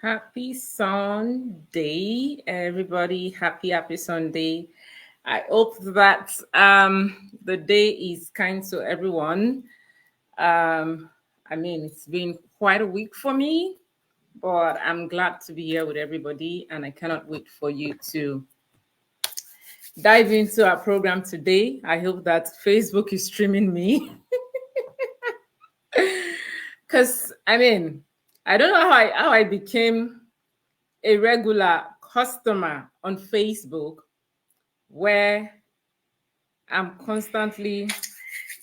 Happy Sunday, everybody. Happy Sunday. I hope that the day is kind to everyone. It's been quite a week for me, but I'm glad to be here with everybody, and I cannot wait for you to dive into our program today. I hope that Facebook is streaming me. Because I don't know how I became a regular customer on Facebook where I'm constantly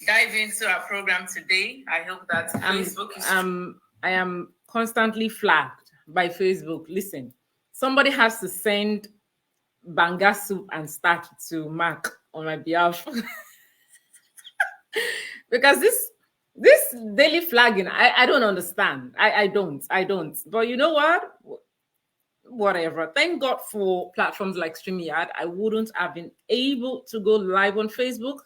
diving into our program today. I hope that Facebook is I am constantly flagged by Facebook. Listen, somebody has to send banga soup and starch to Mark on my behalf. Because this daily flagging, I don't understand. I don't. But you know what? Whatever. Thank God for platforms like StreamYard. I wouldn't have been able to go live on Facebook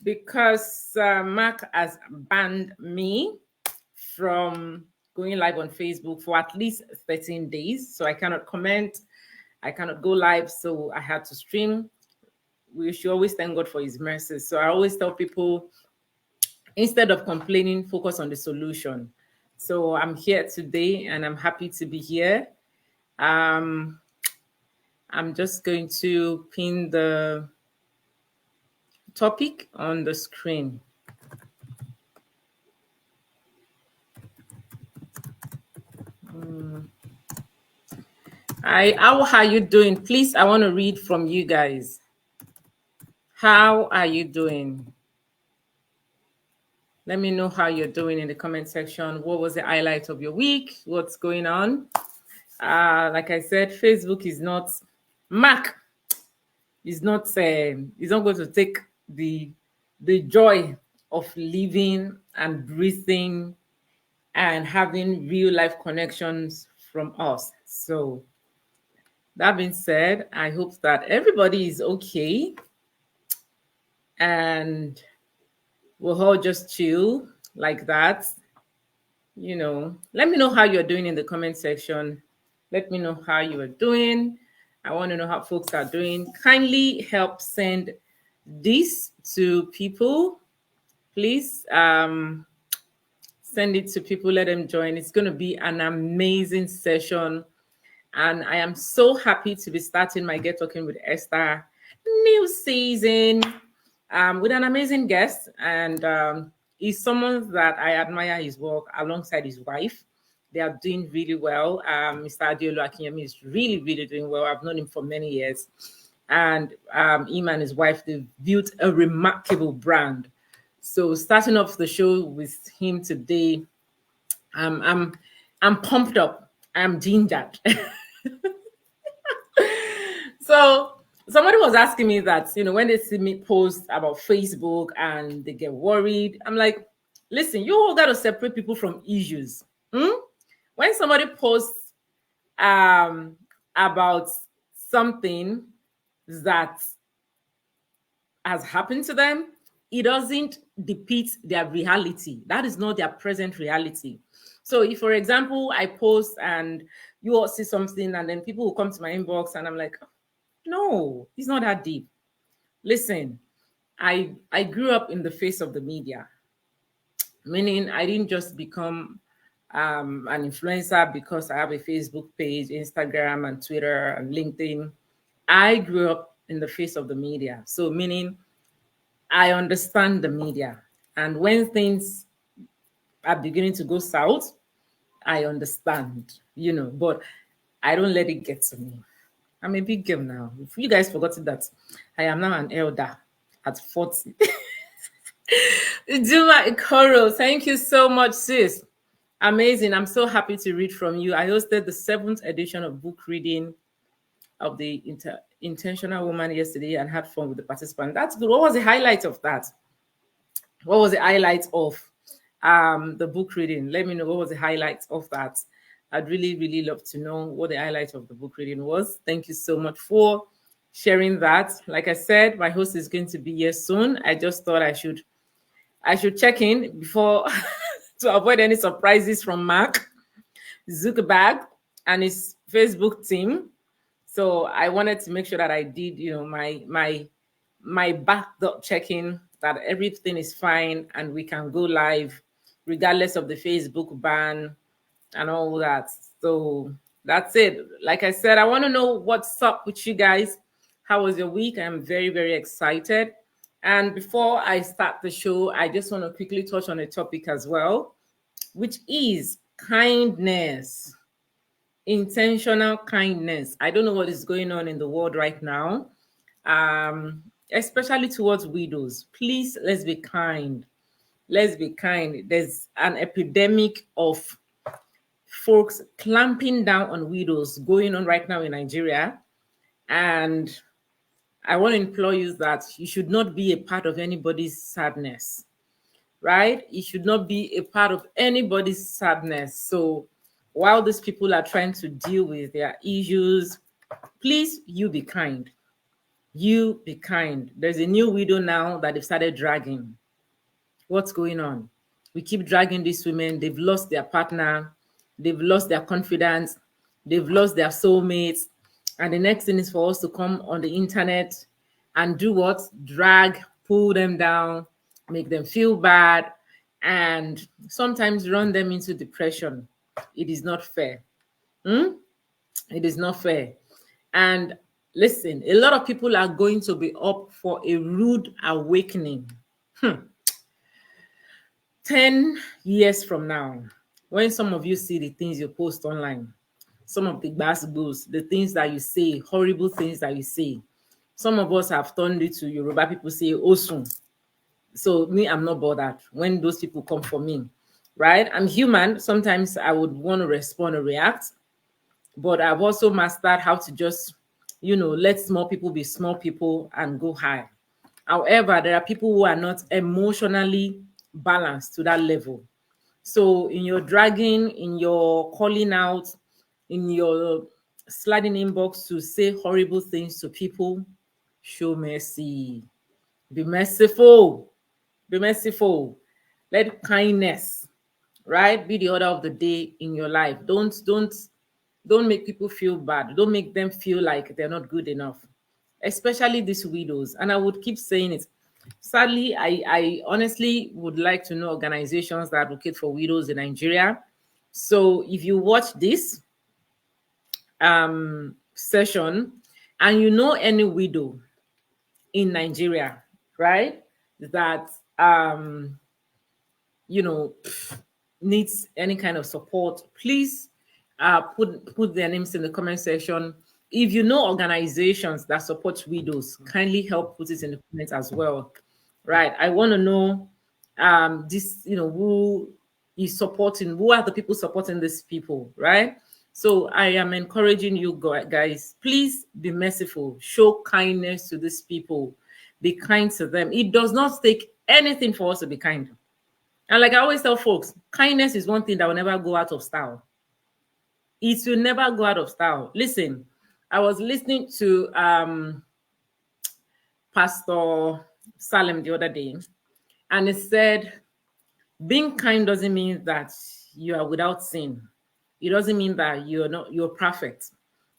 because Mark has banned me from going live on Facebook for at least 13 days. So I cannot comment. I cannot go live. So I had to stream. We should always thank God for his mercies. So I always tell people, instead of complaining, focus on the solution. So I'm here today and I'm happy to be here. I'm just going to pin the topic on the screen. How are you doing? Please, I want to read from you guys. How are you doing? Let me know how you're doing in the comment section. What was the highlight of your week? What's going on? Like I said, Facebook is not Mark. Is not going to take the joy of living and breathing and having real life connections from us. So that being said, I hope that everybody is okay and we'll all just chill like that. Let me know how you're doing in the comment section. Let me know how you are doing. I want to know how folks are doing. Kindly help send this to people. Please send it to people. Let them join. It's going to be an amazing session. And I am so happy to be starting my Get Talking with Esther new season with an amazing guest. And he's someone that I admire his work alongside his wife. They are doing really well. Mr. Adeolu Akinyemi is really, really doing well. I've known him for many years. And him and his wife, they've built a remarkable brand. So starting off the show with him today, I'm pumped up. I'm gingered. So somebody was asking me that, when they see me post about Facebook and they get worried, I'm like, listen, you all got to separate people from issues. When somebody posts about something that has happened to them, it doesn't depict their reality. That is not their present reality. So if, for example, I post and you all see something and then people will come to my inbox and I'm like, no, it's not that deep. Listen, I grew up in the face of the media, meaning I didn't just become an influencer because I have a Facebook page, Instagram and Twitter and LinkedIn. I grew up in the face of the media. So meaning I understand the media. And when things are beginning to go south, I understand, but I don't let it get to me. I'm a big girl now. If you guys forgotten that, I am now an elder at 40. Duma Ikoro, thank you so much, sis. Amazing. I'm so happy to read from you. I hosted the 7th edition of book reading of the Intentional Woman yesterday and had fun with the participants. That's good. What was the highlight of that? What was the highlight of the book reading? Let me know what was the highlight of that. I'd really, really love to know what the highlight of the book reading was. Thank you so much for sharing that. Like I said, my host is going to be here soon. I just thought I should check in before to avoid any surprises from Mark Zuckerberg. and his Facebook team. So I wanted to make sure that I did, my backdoor checking that everything is fine and we can go live regardless of the Facebook ban and all that. So that's it. Like I said, I want to know what's up with you guys. How was your week? I'm very, very excited. And before I start the show, I just want to quickly touch on a topic as well, which is kindness, intentional kindness. I don't know what is going on in the world right now, especially towards widows. Please, let's be kind. Let's be kind. There's an epidemic of folks clamping down on widows going on right now in Nigeria. And I want to implore you that you should not be a part of anybody's sadness, right? You should not be a part of anybody's sadness. So while these people are trying to deal with their issues, please, you be kind. You be kind. There's a new widow now that they've started dragging. What's going on? We keep dragging these women. They've lost their partner. They've lost their confidence. They've lost their soulmates. And the next thing is for us to come on the internet and do what? Drag, pull them down, make them feel bad, and sometimes run them into depression. It is not fair. It is not fair. And listen, a lot of people are going to be up for a rude awakening. 10 years from now, when some of you see the things you post online, some of the gossip, the things that you say, horrible things that you say, some of us have turned it to Yoruba people say, Osun. So me, I'm not bothered when those people come for me, right? I'm human. Sometimes I would want to respond or react, but I've also mastered how to just, let small people be small people and go high. However, there are people who are not emotionally balanced to that level. So in your dragging, in your calling out, in your sliding inbox to say horrible things to people, show mercy. Be merciful. Be merciful. Let kindness, right, be the order of the day in your life. Don't make people feel bad. Don't make them feel like they're not good enough, especially these widows. And I would keep saying it. Sadly, I honestly would like to know organizations that advocate for widows in Nigeria. So if you watch this session and you know any widow in Nigeria, right, that needs any kind of support, please put their names in the comment section. If you know organizations that support widows, kindly help put it in the comments as well. Right. I want to know who is supporting, who are the people supporting these people, right? So I am encouraging you guys, please be merciful, show kindness to these people, be kind to them. It does not take anything for us to be kind. And like I always tell folks, kindness is one thing that will never go out of style. It will never go out of style. Listen, I was listening to Pastor Salem the other day, and he said, being kind doesn't mean that you are without sin. It doesn't mean that you're perfect.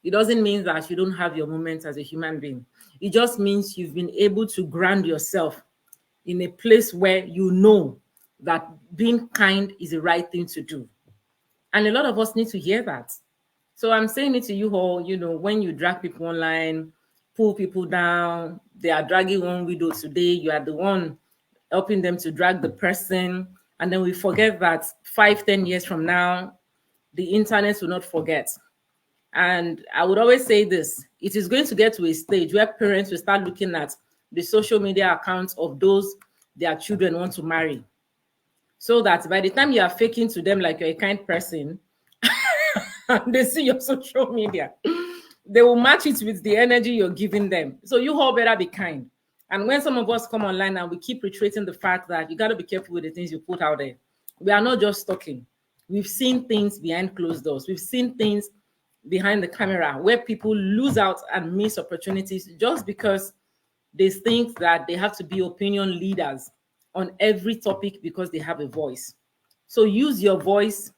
It doesn't mean that you don't have your moments as a human being. It just means you've been able to ground yourself in a place where you know that being kind is the right thing to do. And a lot of us need to hear that. So I'm saying it to you all, when you drag people online, pull people down, they are dragging one widow today, you are the one helping them to drag the person. And then we forget that 5-10 years from now, the internet will not forget. And I would always say this, it is going to get to a stage where parents will start looking at the social media accounts of those their children want to marry. So that by the time you are faking to them like you're a kind person, they see your social media, they will match it with the energy you're giving them. So you all better be kind. And when some of us come online and we keep reiterating the fact that you got to be careful with the things you put out there, we are not just talking. We've seen things behind closed doors. We've seen things behind the camera where people lose out and miss opportunities just because they think that they have to be opinion leaders on every topic because they have a voice. So use your voice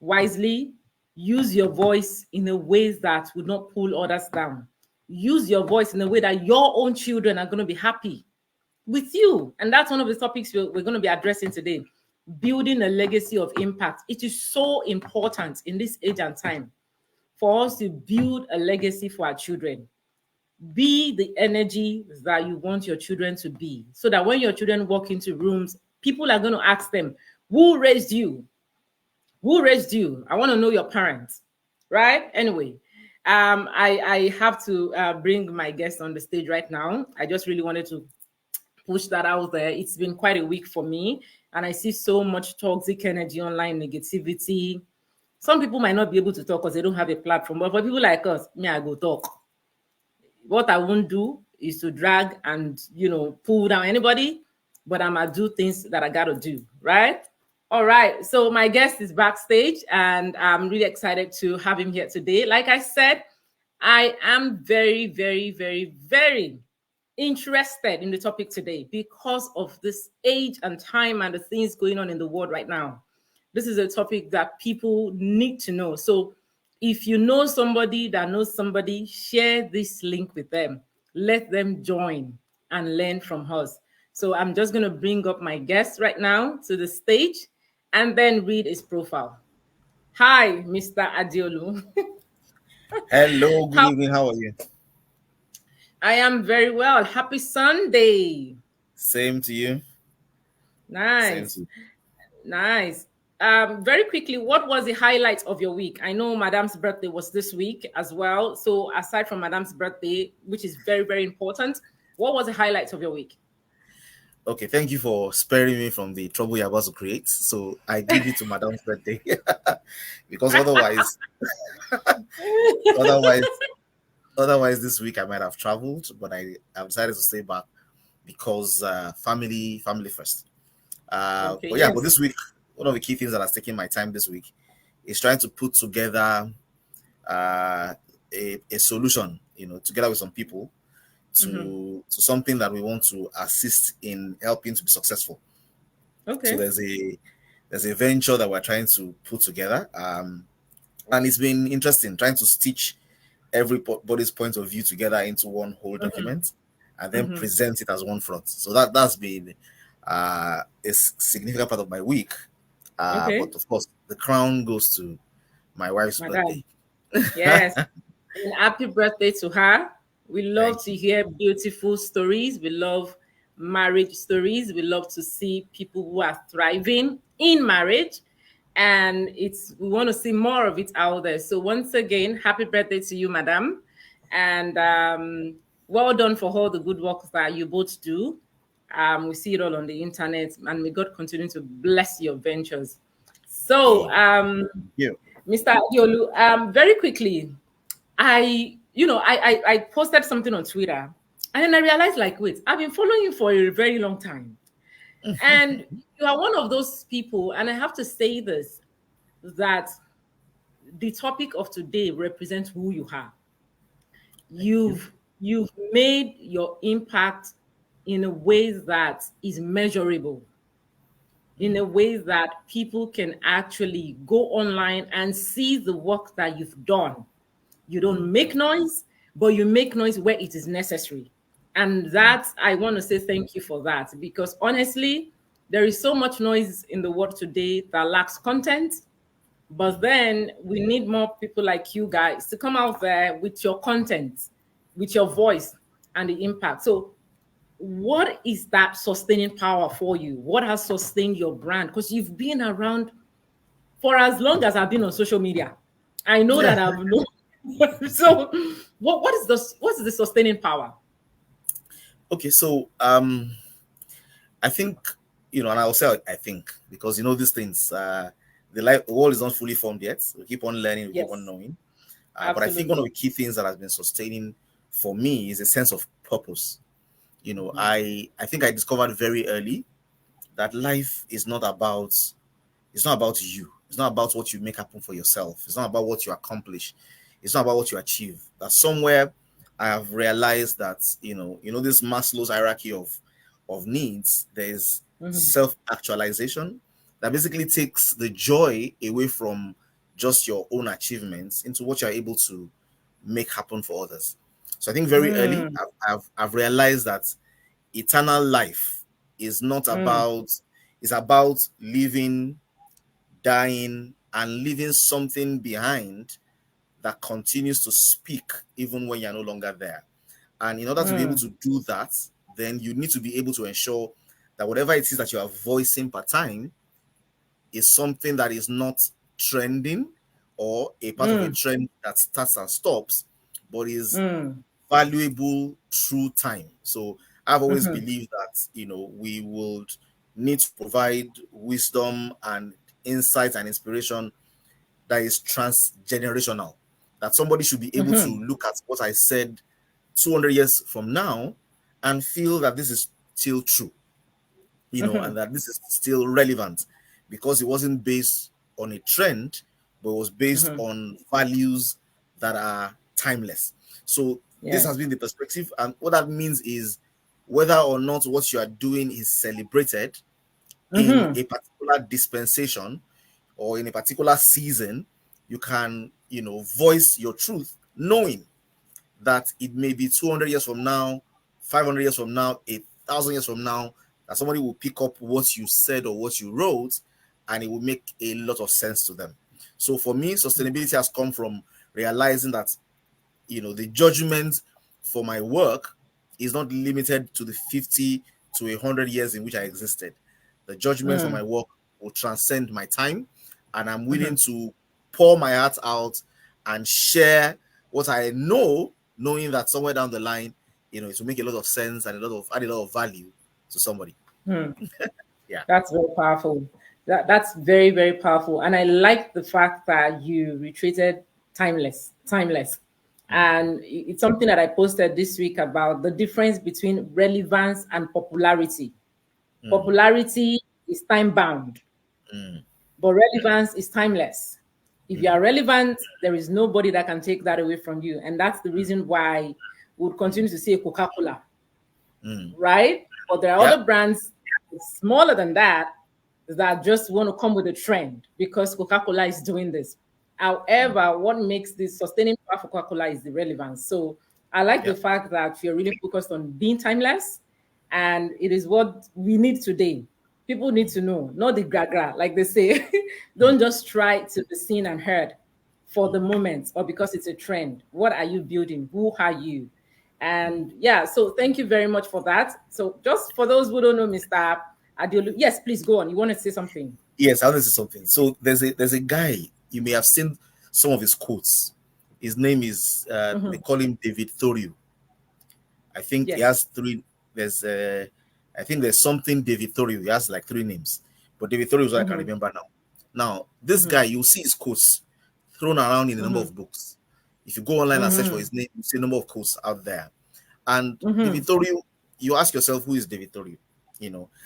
wisely, Use your voice in a ways that would not pull others down. Use your voice in a way that your own children are going to be happy with you. And that's one of the topics we're going to be addressing today. Building a legacy of impact. It is so important in this age and time for us to build a legacy for our children. Be the energy that you want your children to be, so that when your children walk into rooms, people are going to ask them, who raised you? Who raised you? I want to know your parents, right? Anyway, I have to bring my guest on the stage right now. I just really wanted to push that out there. It's been quite a week for me, and I see so much toxic energy online, negativity. Some people might not be able to talk because they don't have a platform, but for people like us, me, I go talk. What I won't do is to drag and pull down anybody, but I'm gonna do things that I gotta do, right? All right. So my guest is backstage, and I'm really excited to have him here today. Like I said, I am very, very, very, very interested in the topic today because of this age and time and the things going on in the world right now. This is a topic that people need to know. So if you know somebody that knows somebody, share this link with them. Let them join and learn from us. So I'm just going to bring up my guest right now to the stage and then read his profile. Hi, Mr. Adeolu. Hello, good How evening. How are you? I am very well. Happy Sunday. Same to you. Same Nice. to you. Nice. Very quickly, what was the highlight of your week? I know Madame's birthday was this week as well. So aside from Madame's birthday, which is very, very important, what was the highlight of your week? Okay, thank you for sparing me from the trouble you're about to create. So I give it to Madam's birthday because otherwise, otherwise this week I might have traveled, but I decided to stay back because family first. Okay, But yeah, but yes. this week one of the key things that has taken my time this week is trying to put together uh, a solution, together with some people Mm-hmm. to something that we want to assist in helping to be successful. So Okay. there's a venture that we're trying to put together, and it's been interesting trying to stitch everybody's point of view together into one whole Mm-hmm. document and then Mm-hmm. present it as one front. So that's been a significant part of my week. Okay. But of course, the crown goes to my wife's birthday. Madame. Yes. And happy birthday to her. We love Thank to you. hear beautiful stories. We love marriage stories. We love to see people who are thriving in marriage. And we want to see more of it out there. So once again, happy birthday to you, madam. And well done for all the good work that you both do. We see it all on the internet, and may God continue to bless your ventures. So, Thank you. Mr. Adeolu, very quickly, I posted something on Twitter, and then I realized, like, wait, I've been following you for a very long time, and you are one of those people, and I have to say this, that the topic of today represents who you are. Thank you. You've made your impact in a way that is measurable, in a way that people can actually go online and see the work that you've done. You don't make noise, but you make noise where it is necessary. And that, I want to say thank you for that, because honestly, there is so much noise in the world today that lacks content. But then we need more people like you guys to come out there with your content, with your voice and the impact. So, what is that sustaining power for you? What has sustained your brand? Because you've been around for as long as I've been on social media. I know that I've known. So, what's the sustaining power? Okay, so I think and I'll say I think because these things, the world is not fully formed yet. We keep on learning, we keep on Yes, knowing. But I think one of absolutely. the key things that has been sustaining for me is a sense of purpose. Mhm. I think I discovered very early that life is not about it's not about you. It's not about what you make happen for yourself. It's not about what you accomplish. It's not about what you achieve. That somewhere I have realized that this Maslow's hierarchy of needs. There's Mhm. self actualization that basically takes the joy away from just your own achievements into what you're able to make happen for others. So I think very early, I've realized that eternal life is not about, it's about living, dying, and leaving something behind that continues to speak even when you're no longer there. And in order to be able to do that, then you need to be able to ensure that whatever it is that you are voicing per time is something that is not trending or a part of a trend that starts and stops, but is valuable through time. So I've always believed that, we would need to provide wisdom and insight and inspiration that is transgenerational. That somebody should be able to look at what I said 200 years from now and feel that this is still true, and that this is still relevant because it wasn't based on a trend, but it was based on values that are timeless. So this has been the perspective. And what that means is whether or not what you are doing is celebrated in a particular dispensation or in a particular season, you can, voice your truth, knowing that it may be 200 years from now, 500 years from now, 1,000 years from now, that somebody will pick up what you said or what you wrote, and it will make a lot of sense to them. So for me, sustainability has come from realizing that, the judgment for my work is not limited to the 50 to 100 years in which I existed. The judgment for my work will transcend my time, and I'm willing to pour my heart out and share what I know, knowing that somewhere down the line, it will make a lot of sense and add a lot of value to somebody. Yeah. That's very powerful. That's very, very powerful. And I like the fact that you retreated timeless. And it's something that I posted this week about the difference between relevance and popularity. Popularity is time bound, but relevance is timeless. If you are relevant, there is nobody that can take that away from you. And that's the reason why we would continue to see Coca-Cola, right? But there are other brands smaller than that just want to come with a trend because Coca-Cola is doing this. However, what makes this sustaining power for Coca-Cola is the relevance. So I like the fact that you're really focused on being timeless, and it is what we need today. People need to know, not the gra-gra, like they say. Don't just try to be seen and heard for the moment or because it's a trend. What are you building? Who are you? And so thank you very much for that. So just for those who don't know Mr. Adeolu, yes, please go on. You want to say something? Yes, I want to say something. So there's a guy, you may have seen some of his quotes. His name is they call him David Thoreau. I think he has three. I think there's something David Thoreau. He has like 3 names, but David Thoreau is what I can remember now. Now this guy, you'll see his quotes thrown around in a number of books. If you go online and search for his name, you see a number of quotes out there. And David Thoreau, you ask yourself, who is David Thoreau?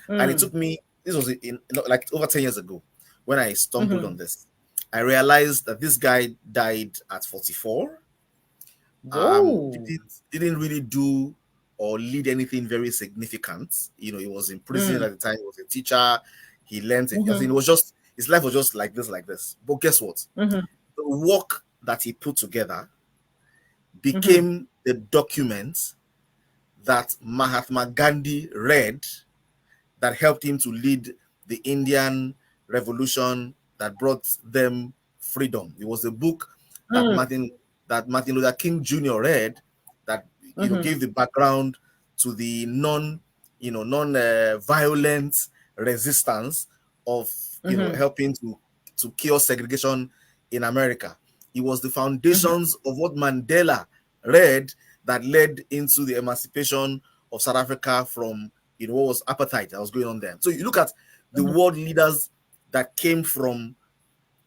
And it took me, this was in like over 10 years ago when I stumbled on this. I realized that this guy died at 44. Didn't really do or lead anything very significant. He was in prison at the time. He was a teacher. He learned it. I think it was just, his life was just like this. But guess what? The work that he put together became the document that Mahatma Gandhi read, that helped him to lead the Indian Revolution that brought them freedom. It was a book that Martin Luther King Jr. read that gave the background to the non-violent resistance of helping to cure segregation in America. It was the foundations of what Mandela read that led into the emancipation of South Africa from what was apartheid that was going on there. So you look at the world leaders that came from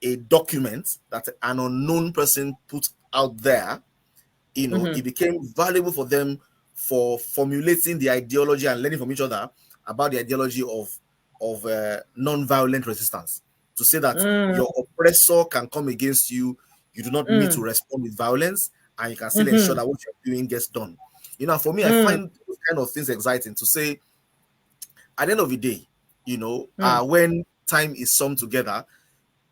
a document that an unknown person put out there. It became valuable for them for formulating the ideology and learning from each other about the ideology of non-violent resistance. To say that your oppressor can come against you, you do not need to respond with violence, and you can still ensure that what you're doing gets done. For me, I find those kind of things exciting to say, at the end of the day, when time is summed together,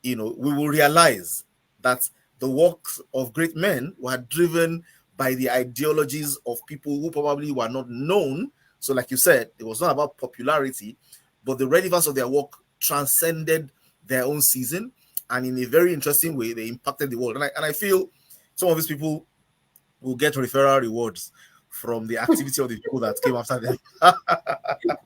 we will realize that the works of great men were driven by the ideologies of people who probably were not known. So, like you said, it was not about popularity, but the relevance of their work transcended their own season, and in a very interesting way, they impacted the world. And I feel some of these people will get referral rewards from the activity of the people that came after them.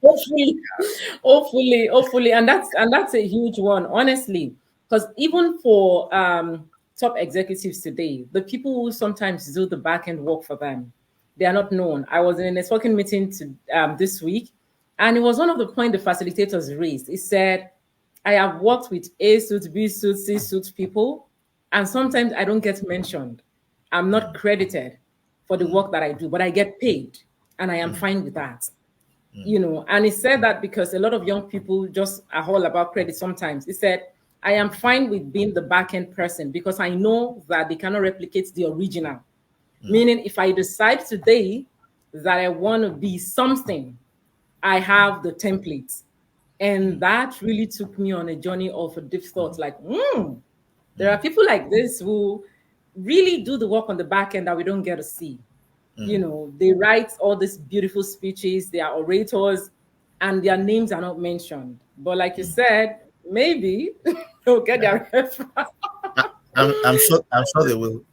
Hopefully, hopefully, and that's a huge one, honestly, because even for top executives today, the people who sometimes do the back end work for them, they are not known. I was in a networking meeting this week, and it was one of the points the facilitators raised. He said, "I have worked with A suit, B suit, C suit people, and sometimes I don't get mentioned. I'm not credited for the work that I do, but I get paid, and I am fine with that." And he said that because a lot of young people just are all about credit sometimes. He said, "I am fine with being the back end person because I know that they cannot replicate the original." Meaning, if I decide today that I want to be something, I have the templates. And that really took me on a journey of a deep thought, like, there are people like this who really do the work on the back end that we don't get to see. They write all these beautiful speeches, they are orators, and their names are not mentioned. But like you said, maybe they'll get their reference. I'm sure they will.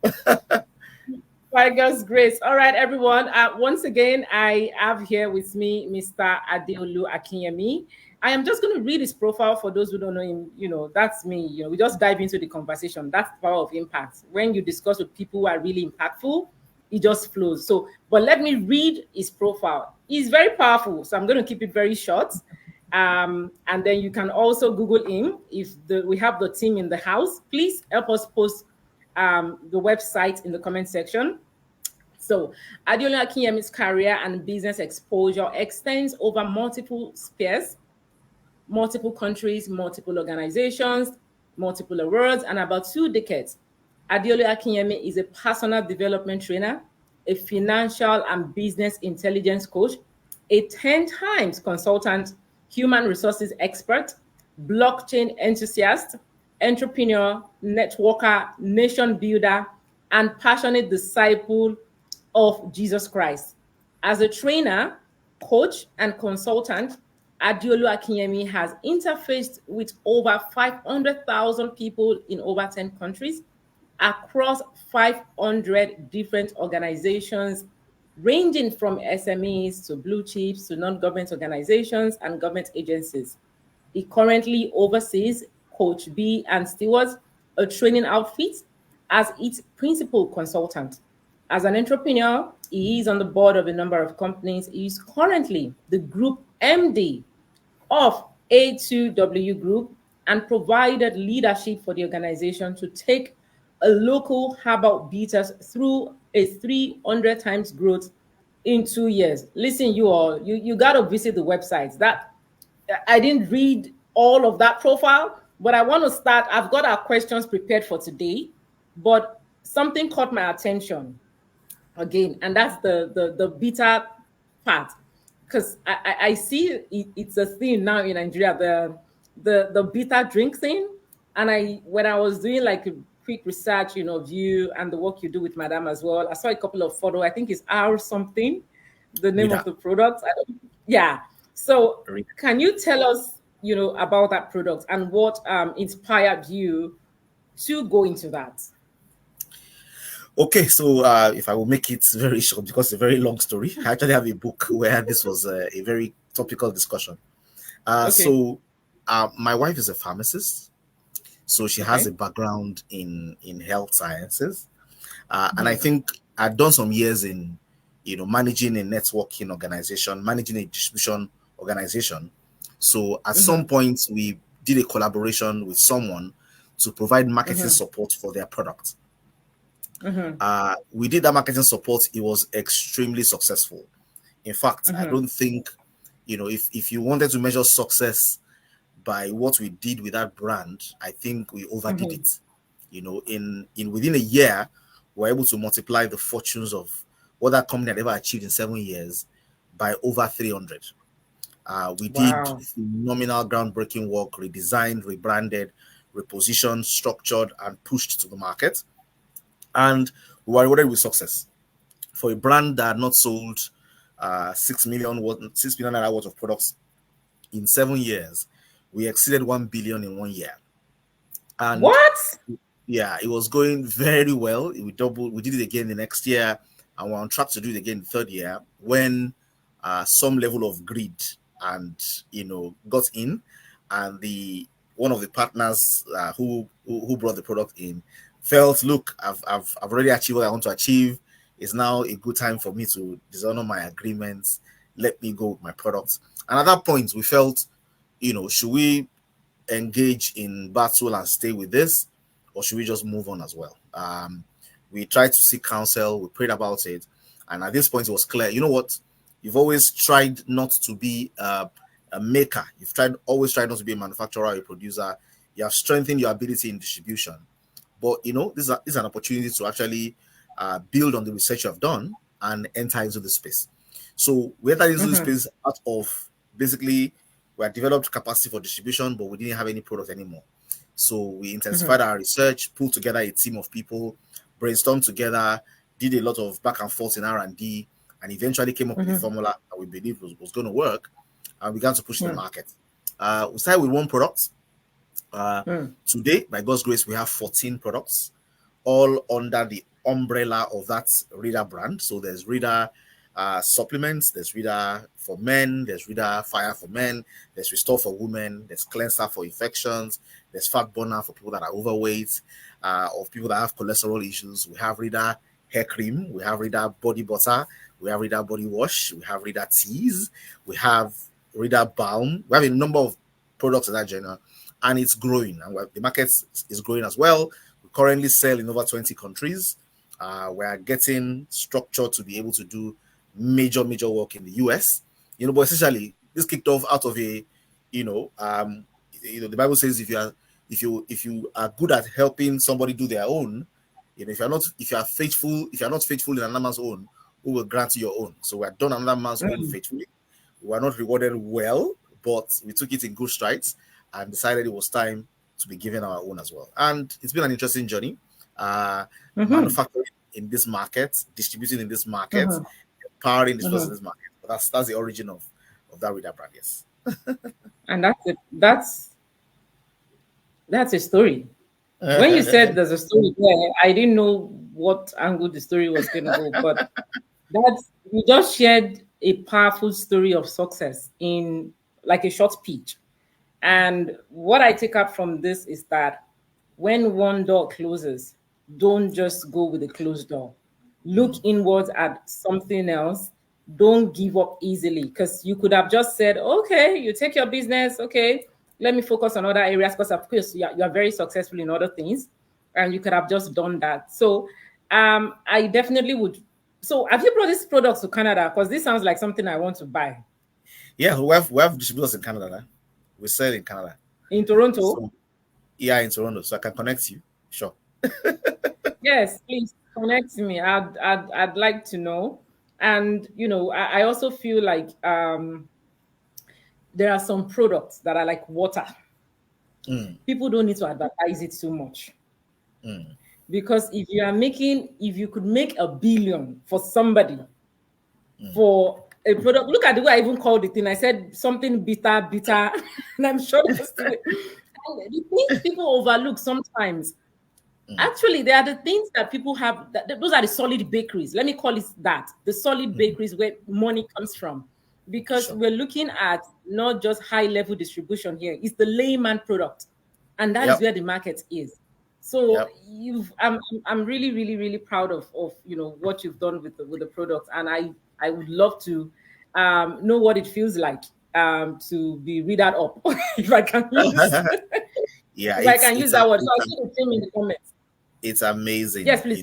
By God's grace. All right, everyone. Once again, I have here with me Mr. Adeolu Akinyemi. I am just going to read his profile for those who don't know him. That's me. We just dive into the conversation. That's the power of impact. When you discuss with people who are really impactful, it just flows. So, but let me read his profile. He's very powerful, so I'm going to keep it very short. And then you can also Google him. If we have the team in the house, please help us post the website in the comment section. So, Adeolu Akinyemi's career and business exposure extends over multiple spheres, multiple countries, multiple organizations, multiple awards, and about 2 decades. Adeolu Akinyemi is a personal development trainer, a financial and business intelligence coach, a 10 times consultant, human resources expert, blockchain enthusiast, entrepreneur, networker, nation builder, and passionate disciple of Jesus Christ. As a trainer, coach, and consultant, Adeolu Akinyemi has interfaced with over 500,000 people in over 10 countries across 500 different organizations, ranging from SMEs to blue chips to non-government organizations and government agencies. He currently oversees Coach B and Stewards, a training outfit, as its principal consultant. As an entrepreneur, he is on the board of a number of companies. He is currently the group MD of A2W Group and provided leadership for the organization to take a local herbal bitters through a 300 times growth in 2 years. Listen, you all, you got to visit the websites. That I didn't read all of that profile, but I want to start. I've got our questions prepared for today, but something caught my attention again, and that's the bitter part, because I see it's a thing now in Nigeria, the bitter drink thing. And when I was doing like a quick research, of you and the work you do with Madame as well, I saw a couple of photos. I think it's R something, the name of the product. Yeah. So can you tell us, about that product and what inspired you to go into that? Okay, so if I will make it very short, because it's a very long story, I actually have a book where this was a very topical discussion. Okay. So my wife is a pharmacist, so she has a background in health sciences, and I think I'd done some years in managing a networking organization, managing a distribution organization. So at some point we did a collaboration with someone to provide marketing support for their product. We did that marketing support. It was extremely successful. In fact, I don't think, if you wanted to measure success by what we did with that brand, I think we overdid it. In within a year, we're able to multiply the fortunes of what that company had ever achieved in 7 years by over 300. We did phenomenal groundbreaking work, redesigned, rebranded, repositioned, structured, and pushed to the market. And we were rewarded with success. For a brand that had not sold 6 million naira worth of products in 7 years, we exceeded 1 billion in 1 year. And What? yeah, it was going very well. We doubled, we did it again the next year, and we're on track to do it again the third year when some level of greed and got in, and the one of the partners who brought the product in felt, look, I've already achieved what I want to achieve. It's now a good time for me to dishonor my agreements. Let me go with my products. And at that point, we felt, should we engage in battle and stay with this, or should we just move on as well? We tried to seek counsel, we prayed about it, and at this point it was clear, you know what, you've always tried not to be a maker, always tried not to be a manufacturer or a producer. You have strengthened your ability in distribution, but this is an opportunity to actually build on the research you have done and enter into the space. So we entered into the space out of, basically, we had developed capacity for distribution, but we didn't have any product anymore. So we intensified our research, pulled together a team of people, brainstormed together, did a lot of back and forth in R&D, and eventually came up with a formula that we believed was going to work, and began to push the market. We started with one product. Today, by God's grace, we have 14 products, all under the umbrella of that Reader brand. So there's Reader supplements, there's Reader for men, there's Reader Fire for men, there's Restore for women, there's Cleanser for infections, there's Fat Burner for people that are overweight, of people that have cholesterol issues. We have Reader hair cream, we have Reader body butter, we have Reader body wash, we have Reader teas, we have Reader balm. We have a number of products in that genre, and it's growing, and the market is growing as well. We currently sell in over 20 countries. We are getting structured to be able to do major work in the US. But essentially this kicked off out of a, the Bible says if you are good at helping somebody do their own, if you're not faithful in another man's own, who will grant you your own? So we had done another man's own faithfully. We were not rewarded well, but we took it in good strides and decided it was time to be given our own as well. And it's been an interesting journey. Manufacturing in this market, distributing in this market, empowering this person in this market. But that's the origin of that Reader brand, yes. And that's a story. When you said there's a story there, I didn't know what angle the story was going to go, but you just shared a powerful story of success in like a short pitch. And what I take up from this is that when one door closes, don't just go with a closed door. Look inwards at something else. Don't give up easily, because you could have just said, okay, you take your business, okay, let me focus on other areas, because of course you are very successful in other things, and you could have just done that. So I definitely would. So have you brought these products to Canada? Because this sounds like something I want to buy. Yeah, we have distributors in Canada. We sell in Canada. In Toronto? So, yeah, in Toronto. So I can connect you. Sure. Yes, please connect me. I'd like to know. And I also feel like there are some products that are like water. People don't need to advertise it too much. Because if you could make $1 billion for somebody for a product, look at the way I even called the thing. I said something bitter, and I'm sure that's the things people overlook sometimes. Actually, they are the things that people have. Those are the solid bakeries. Let me call it that. The solid bakeries where money comes from. Because we're looking at not just high-level distribution here. It's the layman product. And that is where the market is. So I'm really, really, really proud of what you've done with the product. And I would love to know what it feels like to be read that up. If I can use if I can use that word. So I see the same in the comments. It's amazing. Yes, please.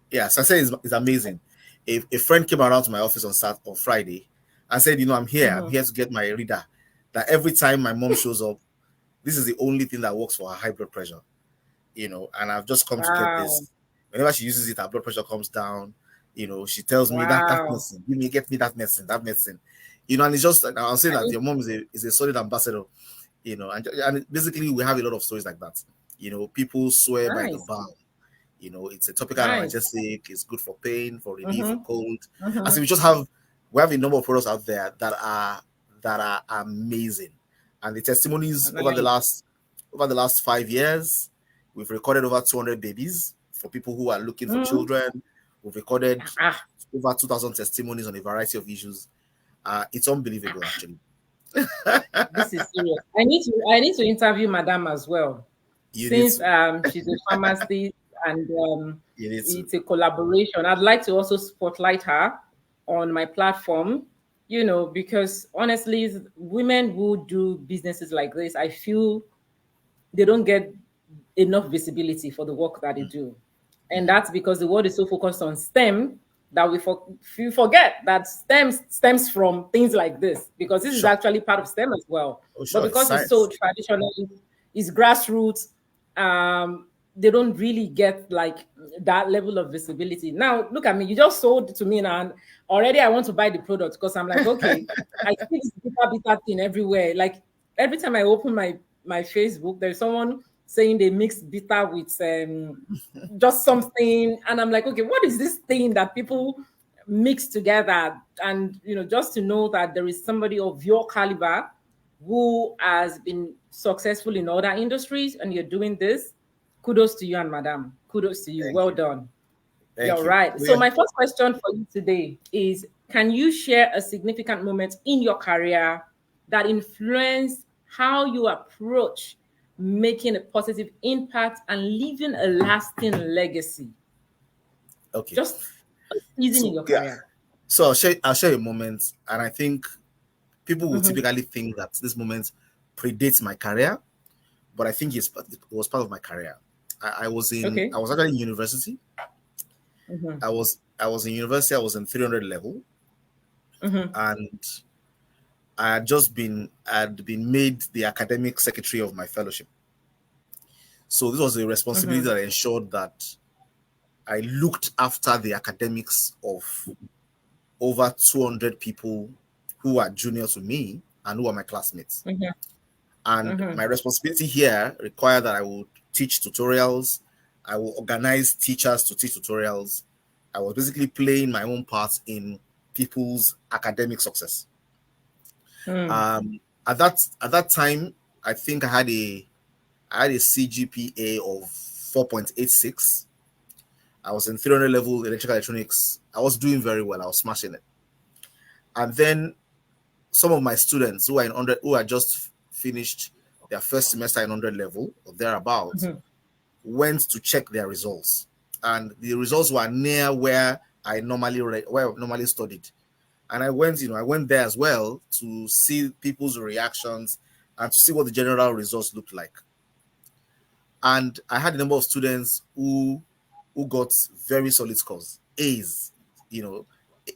Yeah, so I say it's amazing. A friend came around to my office on Friday and said, I'm here. I'm here to get my Reader. That every time my mom shows up, this is the only thing that works for her high blood pressure. And I've just come to get this. Whenever she uses it, her blood pressure comes down. She tells me that medicine, get me that medicine. And it's just, I'm saying that your mom is a solid ambassador. and basically we have a lot of stories like that. People swear by the Nice. balm. It's a topical Nice. analgesic. It's good for pain, for relief, for Mm-hmm. cold. As Mm-hmm. we have a number of products out there that are amazing, and the testimonies Nice. over the last 5 years, we've recorded over 200 babies for people who are looking for Mm-hmm. children. We've recorded Ah, over 2,000 testimonies on a variety of issues. It's unbelievable, actually. this is serious. I need to interview Madame as well, You need since to. she's a pharmacist and You need to. it's a collaboration. I'd like to also spotlight her on my platform, because honestly, women who do businesses like this, I feel they don't get enough visibility for the work that they do. And that's because the world is so focused on STEM that we forget that STEM stems from things like this, because this is Sure. actually part of STEM as well. Oh, But sure. It's because it's so science. traditional, it's grassroots, they don't really get like that level of visibility. Now, look at me, you just sold to me now, and already I want to buy the product because I'm like, okay, I see this bitter thing everywhere. Like every time I open my Facebook, there's someone saying they mix bitter with just something, and I'm like, okay, what is this thing that people mix together? And just to know that there is somebody of your caliber who has been successful in other industries, and you're doing this, kudos to you, and Madam, kudos to you, Thank well you. done. You're Thank you. right. So Yeah. my first question for you today is, can you share a significant moment in your career that influenced how you approach making a positive impact and leaving a lasting legacy? Okay. Just a season in So your yeah. career. So I'll share a moment, and I think people will Mm-hmm. typically think that this moment predates my career, but I think it was part of my career. I Okay. was actually in university. Mm-hmm. I was in university. I was in 300 level, Mm-hmm. and I had been made the academic secretary of my fellowship. So this was a responsibility Mm-hmm. that ensured that I looked after the academics of over 200 people who are junior to me and who are my classmates. Mm-hmm. And Mm-hmm. my responsibility here required that I would teach tutorials, I will organize teachers to teach tutorials. I was basically playing my own part in people's academic success. Mm-hmm. At that time, I think I had a CGPA of 4.86. I was in 300 level electrical electronics. I was doing very well. I was smashing it. And then some of my students who are in 100, who had just finished their first semester in 100 level or thereabouts, Mm-hmm. went to check their results, and the results were near where where I normally studied. And I went there as well to see people's reactions and to see what the general results looked like. And I had a number of students who got very solid scores, A's, you know,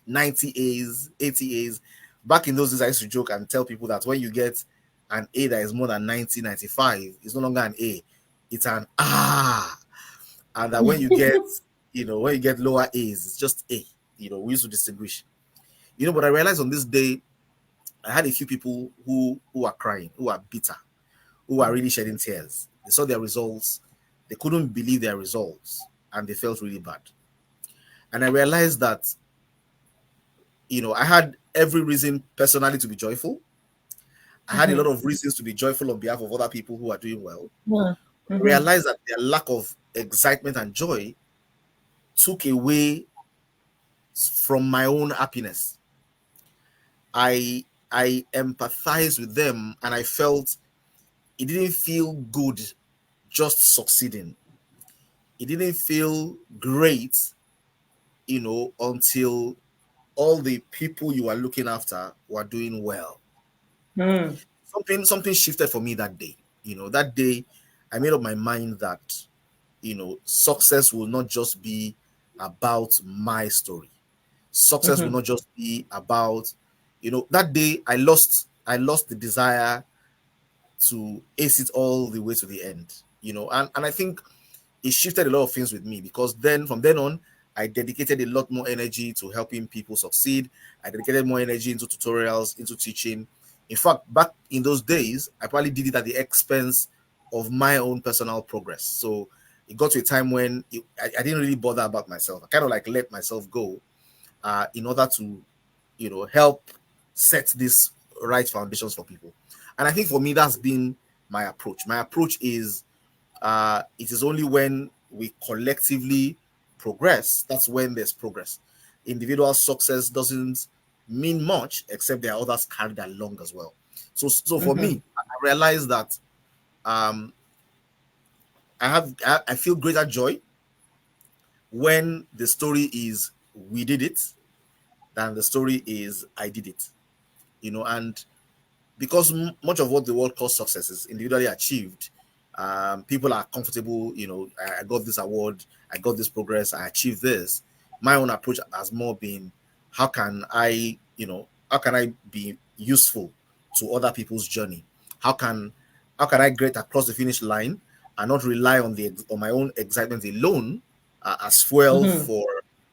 90 A's, 80 A's. Back in those days, I used to joke and tell people that when you get an A that is more than 90, 95, it's no longer an A, it's an ah. And that when you get lower A's, it's just A. We used to distinguish. But I realized on this day, I had a few people who are crying, who are bitter, who are really shedding tears. They saw their results, they couldn't believe their results, and they felt really bad. And I realized that, I had every reason personally to be joyful. I had a lot Mm-hmm. of reasons to be joyful on behalf of other people who are doing well. I Mm-hmm. realized that their lack of excitement and joy took away from my own happiness. I empathized with them, and I felt it didn't feel good just succeeding. It didn't feel great, until all the people you are looking after were doing well. Mm-hmm. Something shifted for me that day. That day I made up my mind that, success will not just be about my story. Success will Mm-hmm. not just be about, that day I lost the desire to ace it all the way to the end. And I think it shifted a lot of things with me, because then from then on, I dedicated a lot more energy to helping people succeed. I dedicated more energy into tutorials, into teaching, In fact, back in those days, I probably did it at the expense of my own personal progress. So it got to a time when I didn't really bother about myself. I kind of like let myself go in order to, help set these right foundations for people. And I think for me, that's been my approach. My approach is it is only when we collectively progress, that's when there's progress. Individual success doesn't mean much except there are others carried along as well. So for Mm-hmm. me, I realize that um, I feel greater joy when the story is we did it than the story is I did it. And because much of what the world calls success is individually achieved, people are comfortable. I got this award, I got this progress, I achieved this. My own approach has more been, how can I be useful to other people's journey? How can I get across the finish line and not rely on my own excitement alone as fuel Mm-hmm. for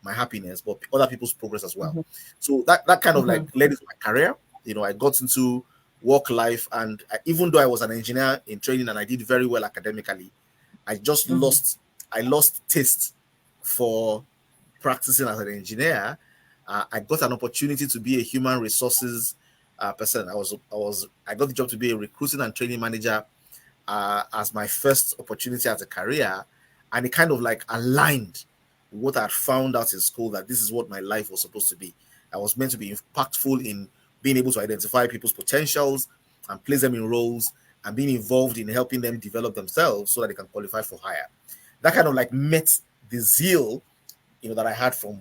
my happiness, but other people's progress as well. So that kind of like Mm-hmm. led into my career. I got into work life, and even though I was an engineer in training and I did very well academically, I just Mm-hmm. lost taste for practicing as an engineer. I got an opportunity to be a human resources person. I got the job to be a recruiting and training manager as my first opportunity as a career, and it kind of like aligned with what I had found out in school, that this is what my life was supposed to be. I was meant to be impactful in being able to identify people's potentials and place them in roles, and being involved in helping them develop themselves so that they can qualify for hire. That kind of like met the zeal, that I had from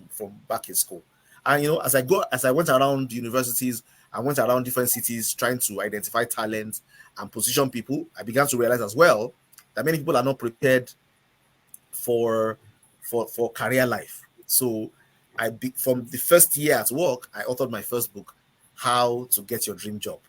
back in school. And as I went around universities, I went around different cities trying to identify talent and position people. I began to realize as well that many people are not prepared for for career life. So from the first year at work, I authored my first book, How to Get Your Dream Job.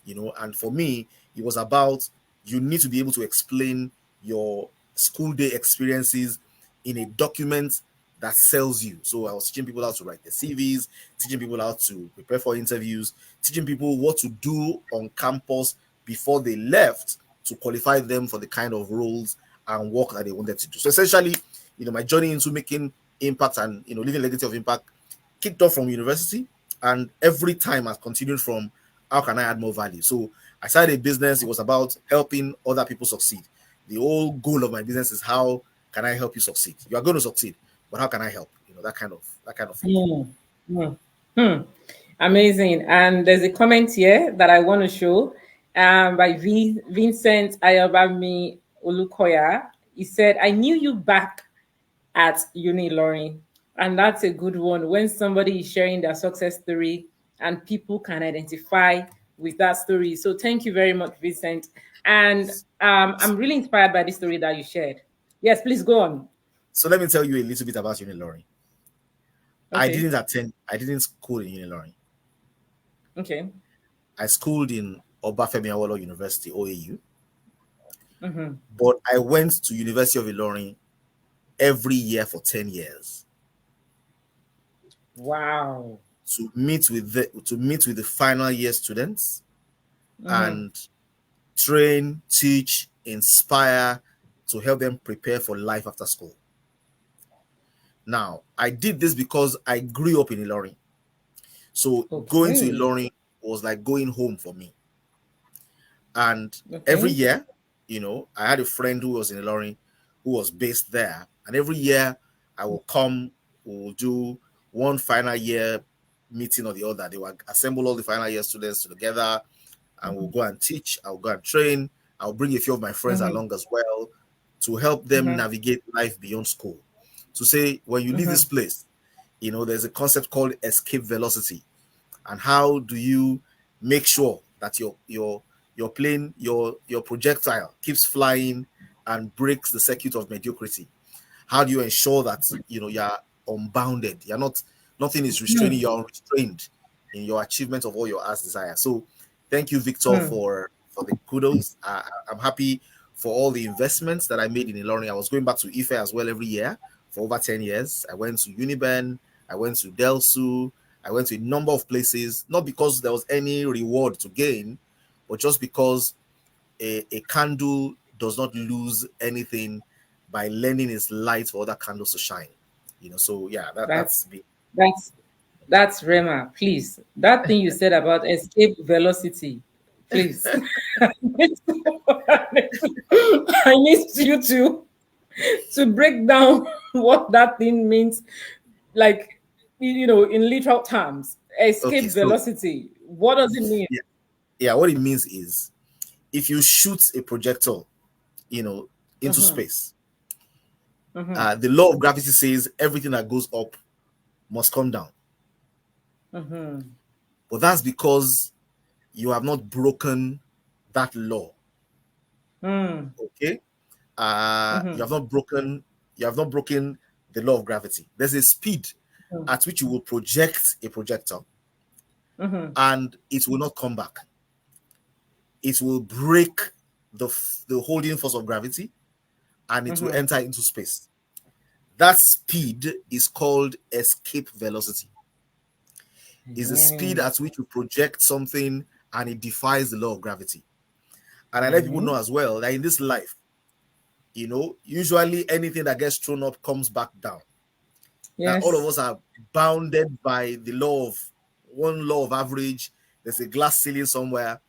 And for me, it was about, you need to be able to explain your school day experiences in a document that sells you. So I was teaching people how to write their CVs, teaching people how to prepare for interviews, teaching people what to do on campus before they left to qualify them for the kind of roles and work that they wanted to do. So essentially, my journey into making impact and leaving legacy of impact kicked off from university, and every time has continued from, how can I add more value? So I started a business. It was about helping other people succeed. The whole goal of my business is, how can I help you succeed? You are going to succeed, but how can I help? That kind of thinking. Mm. Mm. Hmm. Amazing. And there's a comment here that I want to show by Vincent Ayobami Olukoya. He said, I knew you back at Uni Loring. And that's a good one. When somebody is sharing their success story and people can identify with that story. So thank you very much, Vincent. And I'm really inspired by this story that you shared. Yes, please go on. So let me tell you a little bit about Uniloring. Okay. I didn't school in Uniloring. Okay. I schooled in Obafemi Awolowo University, OAU, Mm-hmm. but I went to University of Ilorin every year for 10 years Wow. to meet with the final year students Mm-hmm. and train, teach, inspire, to help them prepare for life after school. Now, I did this because I grew up in Ilorin. So going to Okay. Ilorin was like going home for me. And every Okay. year, I had a friend who was in Ilorin, who was based there. And every year I will come, we will do one final year meeting or the other. They will assemble all the final year students together, and we'll go and teach. I'll go and train. I'll bring a few of my friends Mm-hmm. along as well, to help them Mm-hmm. navigate life beyond school. To say, when you leave this Mm-hmm. place, there's a concept called escape velocity. And how do you make sure that your plane, your projectile keeps flying and breaks the circuit of mediocrity? How do you ensure that you're unbounded? You're not Nothing is restraining you, you're unrestrained in your achievement of all your heart's desire. So thank you, Victor, Mm-hmm. for the kudos. I'm happy for all the investments that I made in learning. I was going back to IFE as well every year for over 10 years. I went to Uniben, I went to Delsu, I went to a number of places, not because there was any reward to gain, but just because a candle does not lose anything by lending its light for other candles to shine. So yeah, That's that's me. that's that's Rema. Please, that thing you said about escape velocity. Please, I need you to break down what that thing means, like in literal terms. Okay, Escape so velocity. What does it mean? yeah, yeah, what it means is if you shoot a projector, into Mm-hmm, space, mm-hmm, the law of gravity says everything that goes up must come down. mm-hmm, But that's because you have not broken that law. mm, Okay, mm-hmm, you have not broken the law of gravity. There's a speed at which you will project a projector, mm-hmm, and it will not come back. It will break the holding force of gravity, and it will mm-hmm, enter into space. That speed is called escape velocity. Is the speed mm, at which you project something and it defies the law of gravity. And I let people know mm. as well that in this life, usually anything that gets thrown up comes back down. That all of Yes. us are bounded by the law of one law of average. There's a glass ceiling somewhere.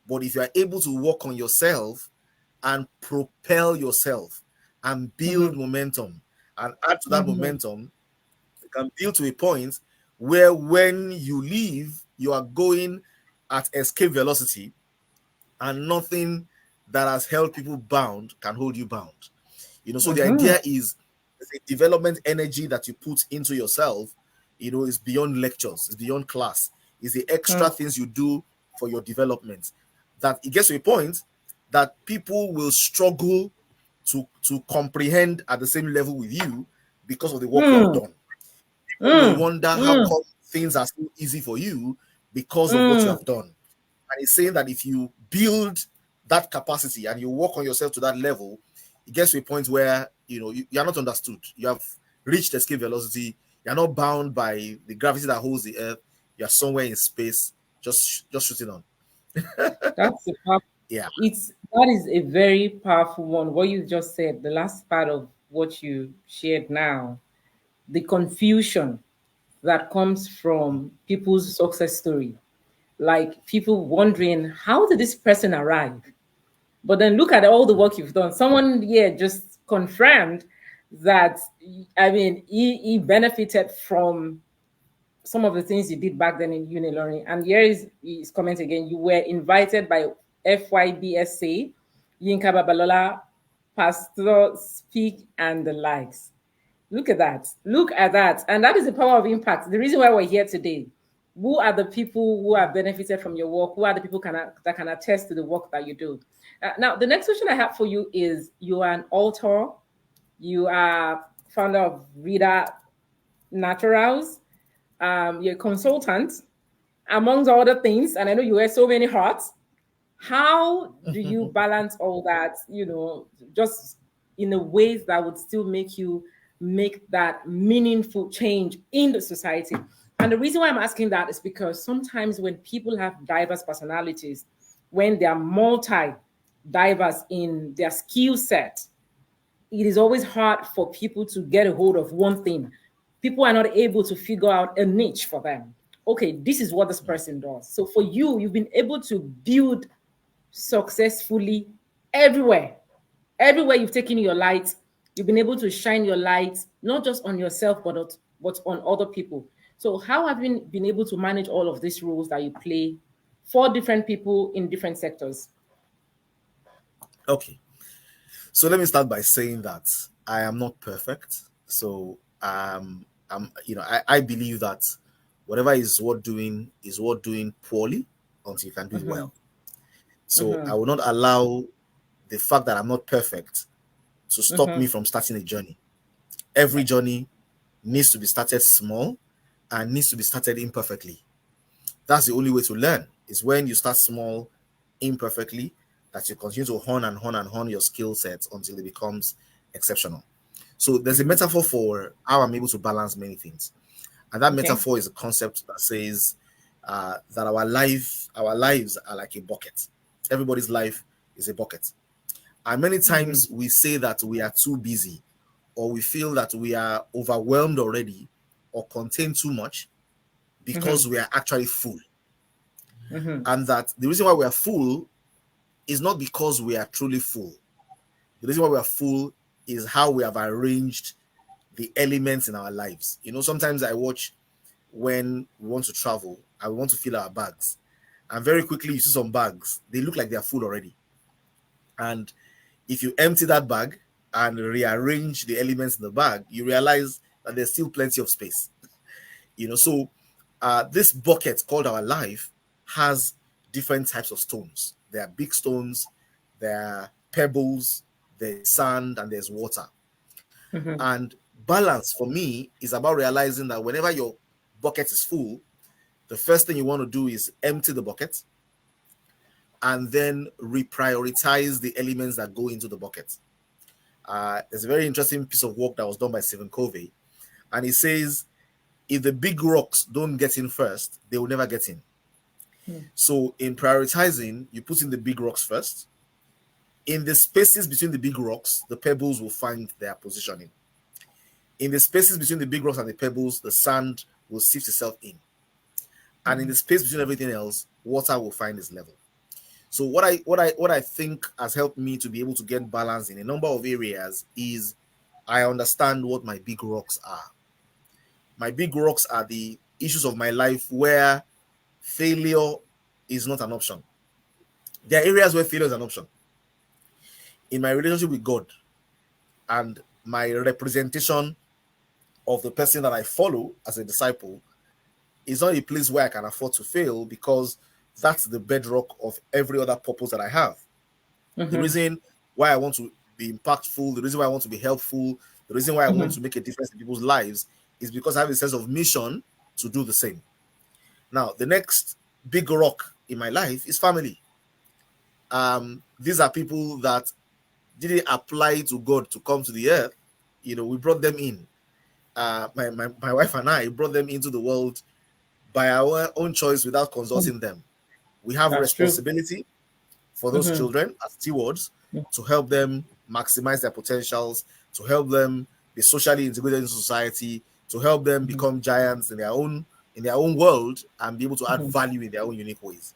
But if you are able to work on yourself and propel yourself and Mm-hmm, build momentum and add to that mm-hmm, momentum, you can build to a point where when you leave, you are going at escape velocity, and nothing that has held people bound can hold you bound. So the mm-hmm, idea is the development energy that you put into yourself, is beyond lectures, it's beyond class, is the extra things you do for your development. That it gets to a point that people will struggle to comprehend at the same level with you because of the work you have mm, done. People will mm, wonder how mm, come things are so easy for you because of what you mm, have done. And it's saying that if you build that capacity and you work on yourself to that level, it gets to a point where you are not understood. You have reached escape velocity. You're not bound by the gravity that holds the earth. You're somewhere in space, just shooting on. That's a powerful. Yeah. That is a very powerful one. What you just said, the last part of what you shared now, the confusion that comes from people's success story, like people wondering how did this person arrive? But then look at all the work you've done. Someone here just confirmed that, I mean, he benefited from some of the things you did back then in uni learning. And here is his comment again. You were invited by FYBSA, Yinka Babalola, Pastor Speak, and the likes. Look at that. Look at that. And that is the power of impact. The reason why we're here today. Who are the people who have benefited from your work? Who are the people that can attest to the work that you do? Now, the next question I have for you is you are an author, you are founder of Reader Naturals, you're a consultant, amongst other things. And I know you wear so many hats. How do you balance all that, just in a ways that would still make you make that meaningful change in the society? And the reason why I'm asking that is because sometimes when people have diverse personalities, when they are multi diverse in their skill set, it is always hard for people to get a hold of one thing. People are not able to figure out a niche for them. Okay, this is what this person does. So for you, you've been able to build successfully everywhere. Everywhere you've taken your light, you've been able to shine your light, not just on yourself, but on other people. So how have you been able to manage all of these roles that you play for different people in different sectors? Okay. So let me start by saying that I am not perfect. So I believe that whatever is worth doing poorly until you can do it Mm-hmm, well. So I mm-hmm, will not allow the fact that I'm not perfect to stop mm-hmm, me from starting a journey. Every journey needs to be started small and needs to be started imperfectly. That's the only way to learn, is when you start small, imperfectly, that you continue to hone and hone and hone your skill sets until it becomes exceptional. So there's a mm-hmm, metaphor for how I'm able to balance many things. And that Okay. metaphor is a concept that says that our lives are like a bucket. Everybody's life is a bucket. And many Mm-hmm. times we say that we are too busy, or we feel that we are overwhelmed already, or contain too much, Mm-hmm. because we are actually full. Mm-hmm. And that the reason why we are full is not because we are truly full. The reason why we are full is how we have arranged the elements in our lives. Sometimes I watch when we want to travel and we want to fill our bags. And very quickly, you see some bags, they look like they are full already. And if you empty that bag and rearrange the elements in the bag, you realize that there's still plenty of space. So this bucket called our life has different types of stones. There are big stones, there are pebbles, there's sand, and there's water. Mm-hmm. And balance for me is about realizing that whenever your bucket is full, the first thing you want to do is empty the bucket and then reprioritize the elements that go into the bucket. There's a very interesting piece of work that was done by Stephen Covey, and he says if the big rocks don't get in first, they will never get in. So in prioritizing, you put in the big rocks first. In the spaces between the big rocks, the pebbles will find their positioning. In the spaces between the big rocks and the pebbles, the sand will sift itself in. And in the space between everything else, water will find its level. So what I think has helped me to be able to get balance in a number of areas is I understand what my big rocks are. My big rocks are the issues of my life where failure is not an option. There are areas where failure is an option. In my relationship with God and my representation of the person that I follow as a disciple is not a place where I can afford to fail, because that's the bedrock of every other purpose that I have. The Mm-hmm. reason why I want to be impactful, the reason why I want to be helpful, the reason why I want Mm-hmm. to make a difference in people's lives is because I have a sense of mission to do the same. Now, the next big rock in my life is family. These are people that didn't apply to God to come to the earth. We brought them in. My wife and I brought them into the world by our own choice without consulting them. We have That's true. responsibility for those Mm-hmm. children as stewards to help them maximize their potentials, to help them be socially integrated into society, to help them Mm-hmm. become giants in their own world and be able to add Mm-hmm. value in their own unique ways.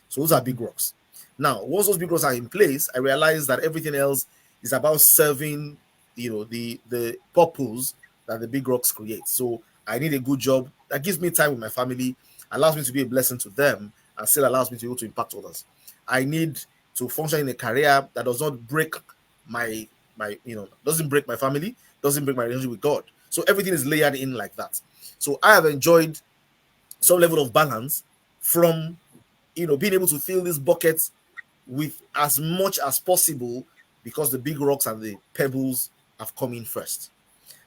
So those are big rocks. Now, once those big rocks are in place, I realize that everything else is about serving, the purpose that the big rocks create. So I need a good job that gives me time with my family, allows me to be a blessing to them, and still allows me to be able to impact others. I need to function in a career that does not break doesn't break my family, doesn't break my relationship with God. So everything is layered in like that. So I have enjoyed some level of balance from being able to fill this bucket with as much as possible, because the big rocks and the pebbles have come in first.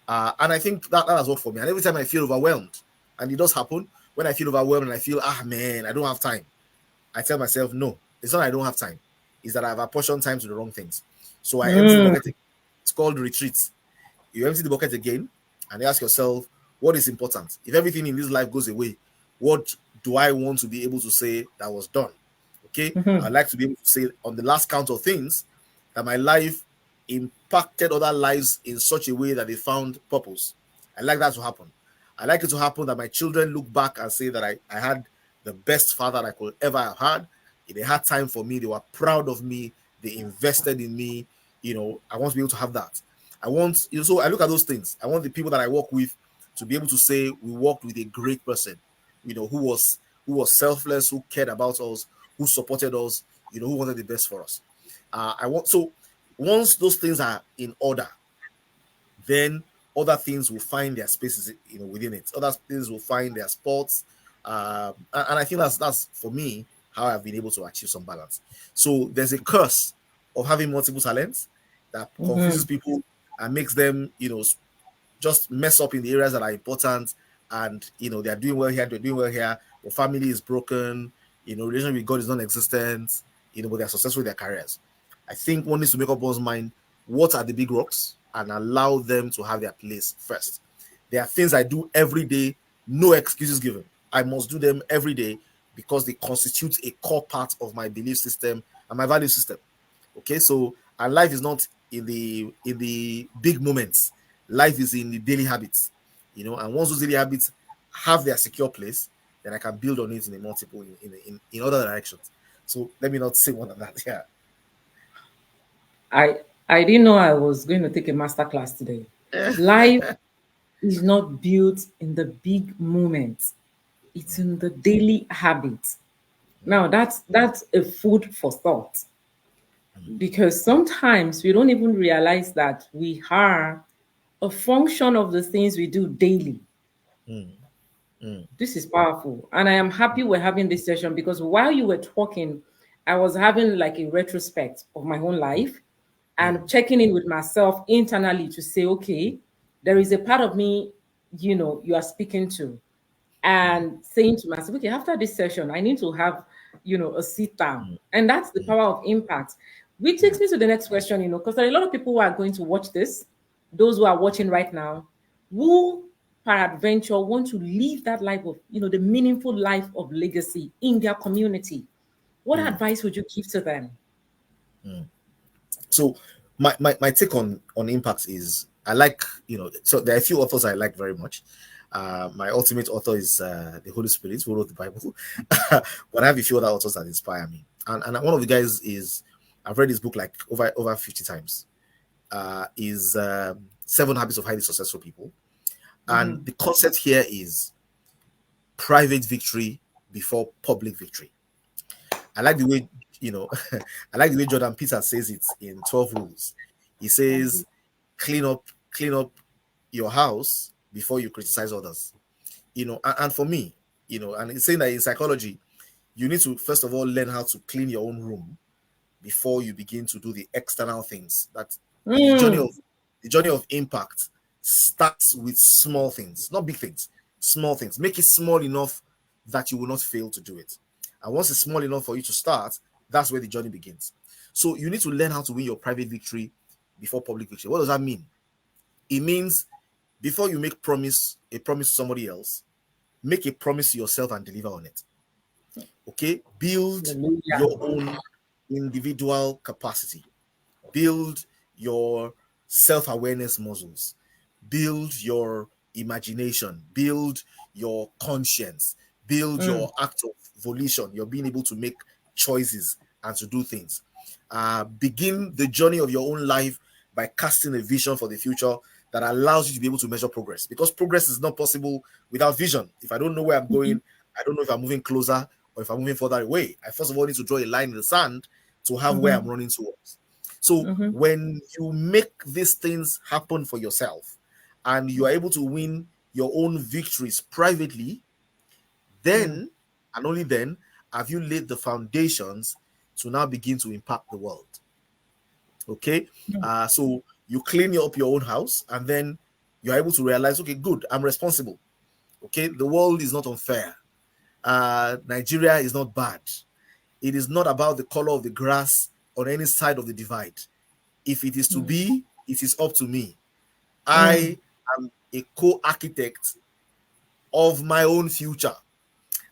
And I think that has worked for me. And every time I feel overwhelmed, and it does happen, when I feel overwhelmed and I feel, man, I don't have time, I tell myself, no, it's not I don't have time. It's that I've apportioned time to the wrong things. So I empty the Mm. bucket. It's called retreat. You empty the bucket again and you ask yourself, what is important? If everything in this life goes away, what do I want to be able to say that was done? Okay. I'd Mm-hmm. like to be able to say on the last count of things that my life impacted other lives in such a way that they found purpose. I like that to happen. I like it to happen that my children look back and say that I had the best father I could ever have had. They had time for me. They were proud of me. They invested in me. I want to be able to have that. I want, so I look at those things. I want the people that I work with to be able to say we worked with a great person, who was selfless, who cared about us, who supported us, who wanted the best for us. I want so once those things are in order, then other things will find their spaces, within it. Other things will find their spots, and I think that's for me how I've been able to achieve some balance. So there's a curse of having multiple talents that confuses Mm-hmm. people and makes them, just mess up in the areas that are important, and they're doing well here, they're doing well here. Your family is broken, relationship with God is non-existent, but they're successful in their careers. I think one needs to make up one's mind what are the big rocks and allow them to have their place first. There are things I do every day No excuses given. I must do them every day because they constitute a core part of my belief system and my value system. Okay, so and life is not in the big moments. Life is in the daily habits, and once those daily habits have their secure place, then I can build on it in a multiple in other directions. So let me not say more than that. Yeah. I didn't know I was going to take a master class today. Life is not built in the big moments. It's in the daily habits. Now that's a food for thought, because sometimes we don't even realize that we are a function of the things we do daily. Mm, mm, This is powerful. And I am happy we're having this session, because while you were talking, I was having like a retrospect of my own life mm, and checking in with myself internally to say, okay, there is a part of me, you are speaking to, mm, and saying to myself, okay, after this session, I need to have, a sit down. mm, And that's the mm, power of impact. Which mm, takes me to the next question, because there are a lot of people who are going to watch this, those who are watching right now, who peradventure want to live that life of, the meaningful life of legacy in their community. What mm, advice would you give to them? mm. So my take on impact is, I like, so there are a few authors I like very much. My ultimate author is the Holy Spirit, who wrote the Bible. But I have a few other authors that inspire me, and one of the guys is, I've read his book like over 50 times. Is Seven Habits of Highly Successful People, and Mm-hmm. the concept here is private victory before public victory. I like the way, I like the way Jordan Peterson says it in 12 Rules. He says, clean up your house before you criticize others. And for me, and it's saying that in psychology, you need to first of all learn how to clean your own room before you begin to do the external things. That the journey Mm, of the journey of impact starts with small things, not big things, small things. Make it small enough that you will not fail to do it. And once it's small enough for you to start, that's where the journey begins. So you need to learn how to win your private victory before public victory. What does that mean? It means before you make a promise to somebody else, make a promise to yourself and deliver on it. Okay? Build hallelujah. your own individual capacity. Build your self-awareness muscles. Build your imagination. Build your conscience. Build Mm, your act of volition. You're being able to make choices and to do things. Begin the journey of your own life by casting a vision for the future that allows you to be able to measure progress, because progress is not possible without vision. If I don't know where I'm going, I don't know if I'm moving closer or if I'm moving further away. I first of all need to draw a line in the sand to have where I'm mm-hmm, running towards. So mm-hmm, when you make these things happen for yourself and you are able to win your own victories privately, mm, then and only then have you laid the foundations to now begin to impact the world. Okay. So you clean up your own house, and then you're able to realize, okay, good, I'm responsible. Okay. The world is not unfair. Nigeria is not bad. It is not about the color of the grass on any side of the divide. If it is to mm, be, it is up to me. mm, I am a co-architect of my own future.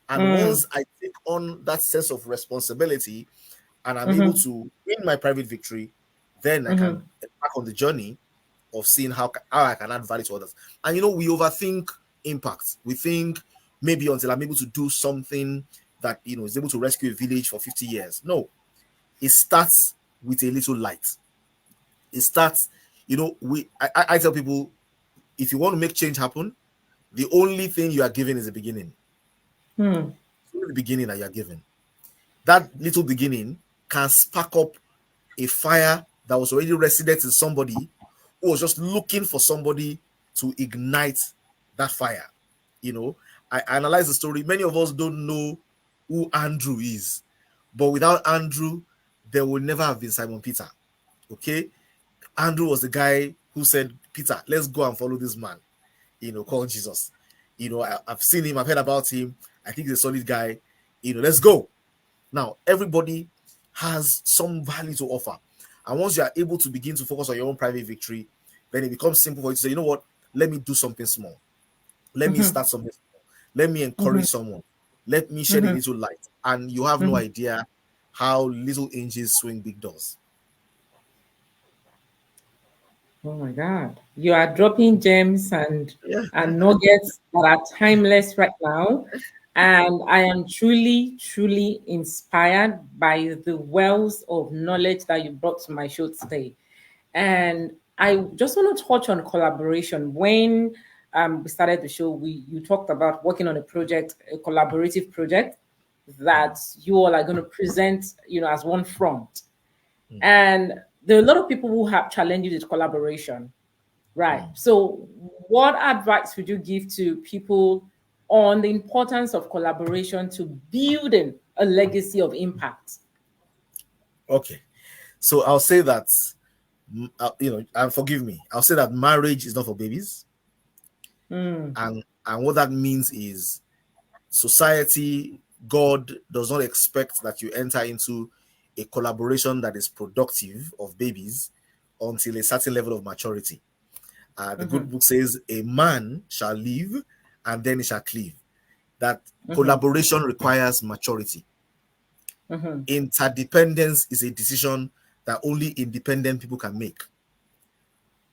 And mm, once I take on that sense of responsibility and I'm able mm-hmm, to win my private victory, then I mm-hmm, can embark on the journey of seeing how I can add value to others. And we overthink impact. We think maybe until I'm able to do something that is able to rescue a village for 50 years. No, it starts with a little light. It starts, I tell people, if you want to make change happen, the only thing you are giving is the beginning. mm, It's only the beginning that you are giving. That little beginning can spark up a fire that was already resident in somebody who was just looking for somebody to ignite that fire. You know, I analyze the story. Many of us don't know who Andrew is, but without Andrew, there would never have been Simon Peter. Okay, Andrew was the guy who said, Peter, let's go and follow this man, called Jesus. I've seen him, I've heard about him. I think he's a solid guy. Let's go. Now, everybody has some value to offer. And once you are able to begin to focus on your own private victory, then it becomes simple for you to say, you know what, let me do something small. Let me mm-hmm, start something. Let me encourage someone. Let me shed a little light. And you have no idea how little angels swing big doors. Oh my God. You are dropping gems and Yeah. nuggets that are timeless right now. And I am truly, truly inspired by the wells of knowledge that you brought to my show today. And I just want to touch on collaboration. When we started the show, you talked about working on a project, a collaborative project that you all are going to present, as one front. And there are a lot of people who have challenges with collaboration, right? So, what advice would you give to people on the importance of collaboration to building a legacy of impact? Okay. So I'll say that, and forgive me, I'll say that marriage is not for babies. And what that means is society, God does not expect that you enter into a collaboration that is productive of babies until a certain level of maturity. The good book says, a man shall live and then he shall cleave. That collaboration requires maturity. Interdependence is a decision that only independent people can make.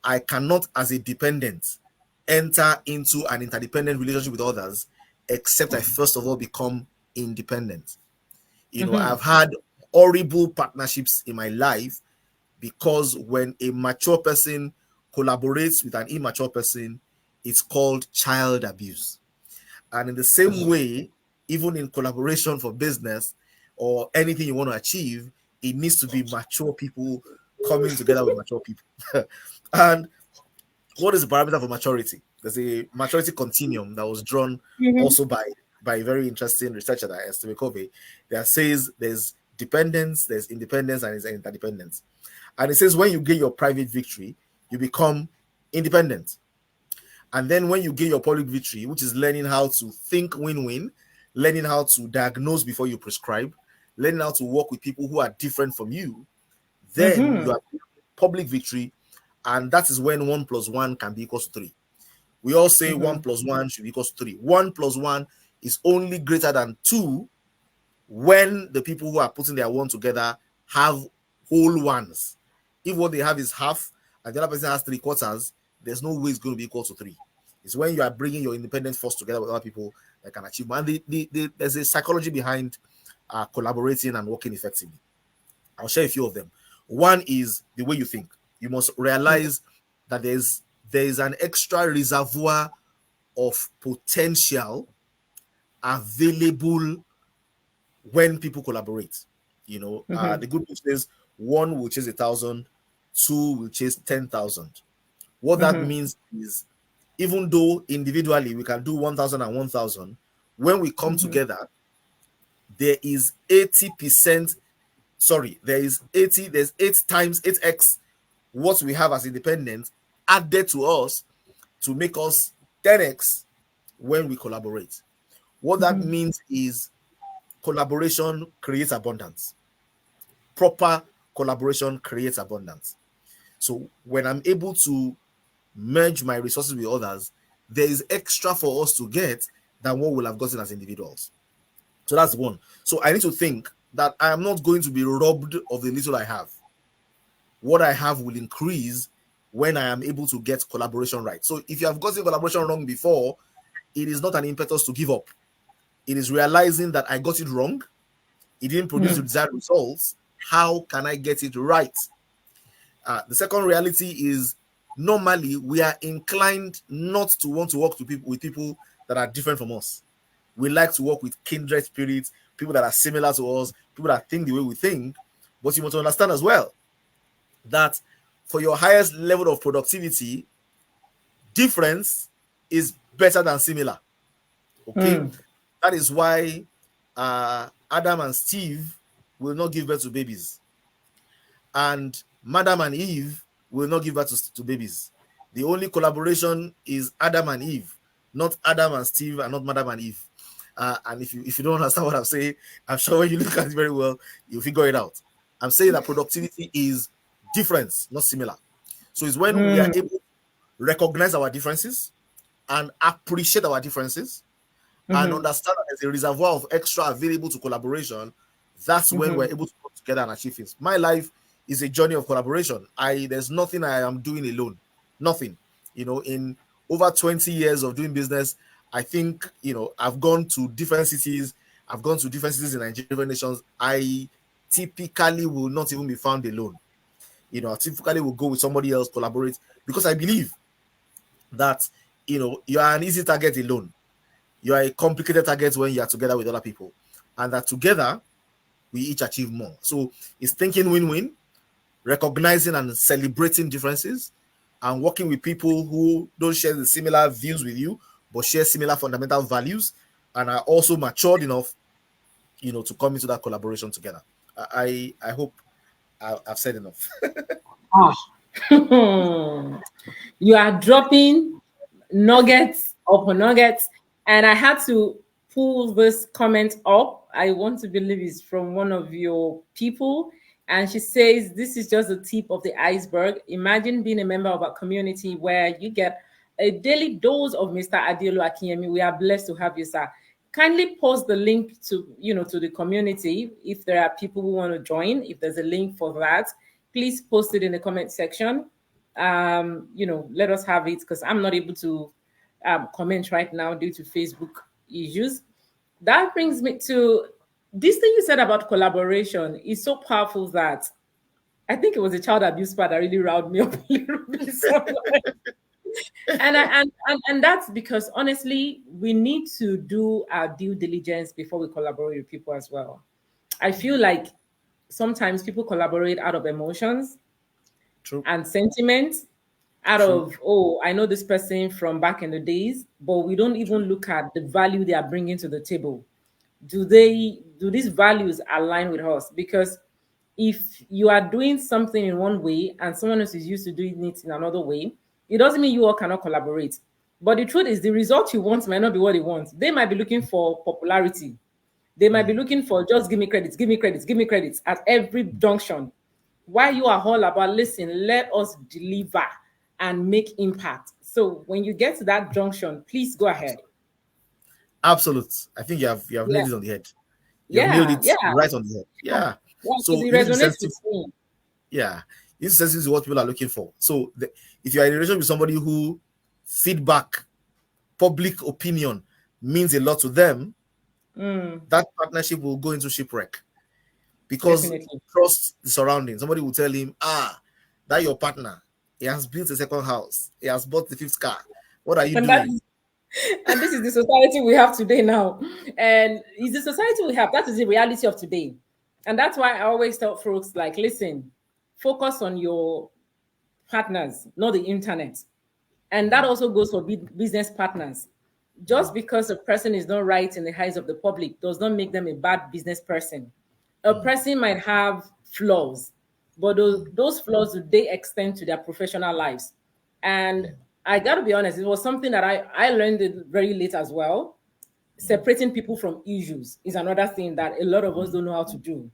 I cannot, as a dependent, enter into an interdependent relationship with others except I first of all become independent. I've had horrible partnerships in my life because when a mature person collaborates with an immature person, it's called child abuse. And in the same way, even in collaboration for business or anything you want to achieve, it needs to be mature people coming together with mature people. And what is the parameter for maturity? There's a maturity continuum that was drawn also by a very interesting researcher, that Esther, that says there's dependence, there's independence, and there's interdependence. And it says when you get your private victory, you become independent. And then when you get your public victory, which is learning how to think win-win, learning how to diagnose before you prescribe, learning how to work with people who are different from you, then you have public victory. And that is when 1 + 1 can be equal to 3. We all say 1 + 1 should be equal to 3. 1 + 1 is only greater than 2 when the people who are putting their 1 together have whole ones. If what they have is half and the other person has 3/4, there's no way it's going to be equal to 3. It's when you are bringing your independent force together with other people that can achieve. And there's a psychology behind collaborating and working effectively. I'll share a few of them. One is the way you think. You must realize that there is an extra reservoir of potential available when people collaborate. The good book says 1 will chase 1,000, 2 will chase 10,000. What that means is, even though individually we can do 1,000 and 1,000, when we come together, there is 80%. Sorry, there's 8 times 8x what we have as independent added to us to make us 10x when we collaborate. What that means is collaboration creates abundance. Proper collaboration creates abundance. So when I'm able to merge my resources with others, there is extra for us to get than what we'll have gotten as individuals. So that's one. So I need to think that I am not going to be robbed of the little I have. What I have will increase when I am able to get collaboration right. So if you have gotten collaboration wrong before, it is not an impetus to give up. It is realizing that I got it wrong. It didn't produce the desired results. How can I get it right? The second reality is, normally we are inclined not to want to work with people that are different from us. We like to work with kindred spirits, people that are similar to us, people that think the way we think. But you must understand as well that for your highest level of productivity, difference is better than similar. Okay? That is why Adam and Steve will not give birth to babies. And Madam and Eve will not give birth to babies. The only collaboration is Adam and Eve, not Adam and Steve, and not Madam and Eve. And if you don't understand what I'm saying, I'm sure when you look at it very well, you'll figure it out. I'm saying that productivity is difference, not similar. So it's when we are able to recognize our differences and appreciate our differences and understand that there's a reservoir of extra available to collaboration, that's when we're able to come together and achieve things. My life is a journey of collaboration. There's nothing I am doing alone. Nothing. In over 20 years of doing business, I think, I've gone to different cities. I've gone to different cities in Nigeria, different nations. I typically will not even be found alone. I typically will go with somebody else, collaborate, because I believe that, you are an easy target alone. You are a complicated target when you are together with other people, and that together we each achieve more. So it's thinking win-win, recognizing and celebrating differences, and working with people who don't share the similar views with you, but share similar fundamental values and are also matured enough, to come into that collaboration together. I hope I've said enough. You are dropping nuggets upon nuggets, and I had to pull this comment up. I want to believe it's from one of your people, and she says this is just the tip of the iceberg. Imagine being a member of a community where you get a daily dose of Mr. Adeolu Akinyemi. We are blessed to have you, sir. Kindly post the link to the community if there are people who want to join. If there's a link for that, please post it in the comment section. Let us have it, because I'm not able to comment right now due to Facebook issues. That brings me to this thing you said about collaboration. Is so powerful that I think it was a child abuse part that really riled me up a little bit. And that's because honestly, we need to do our due diligence before we collaborate with people as well. I feel like sometimes people collaborate out of emotions. True. And sentiment, out of, I know this person from back in the days, but we don't even look at the value they are bringing to the table. Do these values align with us? Because if you are doing something in one way and someone else is used to doing it in another way, it doesn't mean you all cannot collaborate. But the truth is, the result you want might not be what they want. They might be looking for popularity. They might be looking for just give me credits, give me credits, give me credits at every junction. While you are all about, listen, let us deliver and make impact. So when you get to that junction, please go ahead. Absolute. I think you have nailed it on the head. You have nailed it right on the head. Yeah. So it resonates with me. Yeah. It's sensitive to what people are looking for. So if you are in a relationship with somebody who feedback, public opinion means a lot to them, that partnership will go into shipwreck. Because trust the surroundings. Somebody will tell him, that your partner, he has built a second house, he has bought the 5th car. What are you doing? And this is the society we have today now. And it's the society we have. That is the reality of today. And that's why I always tell folks, like, listen, focus on your partners, not the internet. And that also goes for business partners. Just because a person is not right in the eyes of the public does not make them a bad business person. A person might have flaws, but those flaws, do they extend to their professional lives? And I got to be honest, it was something that I learned it very late as well. Separating people from issues is another thing that a lot of us don't know how to do.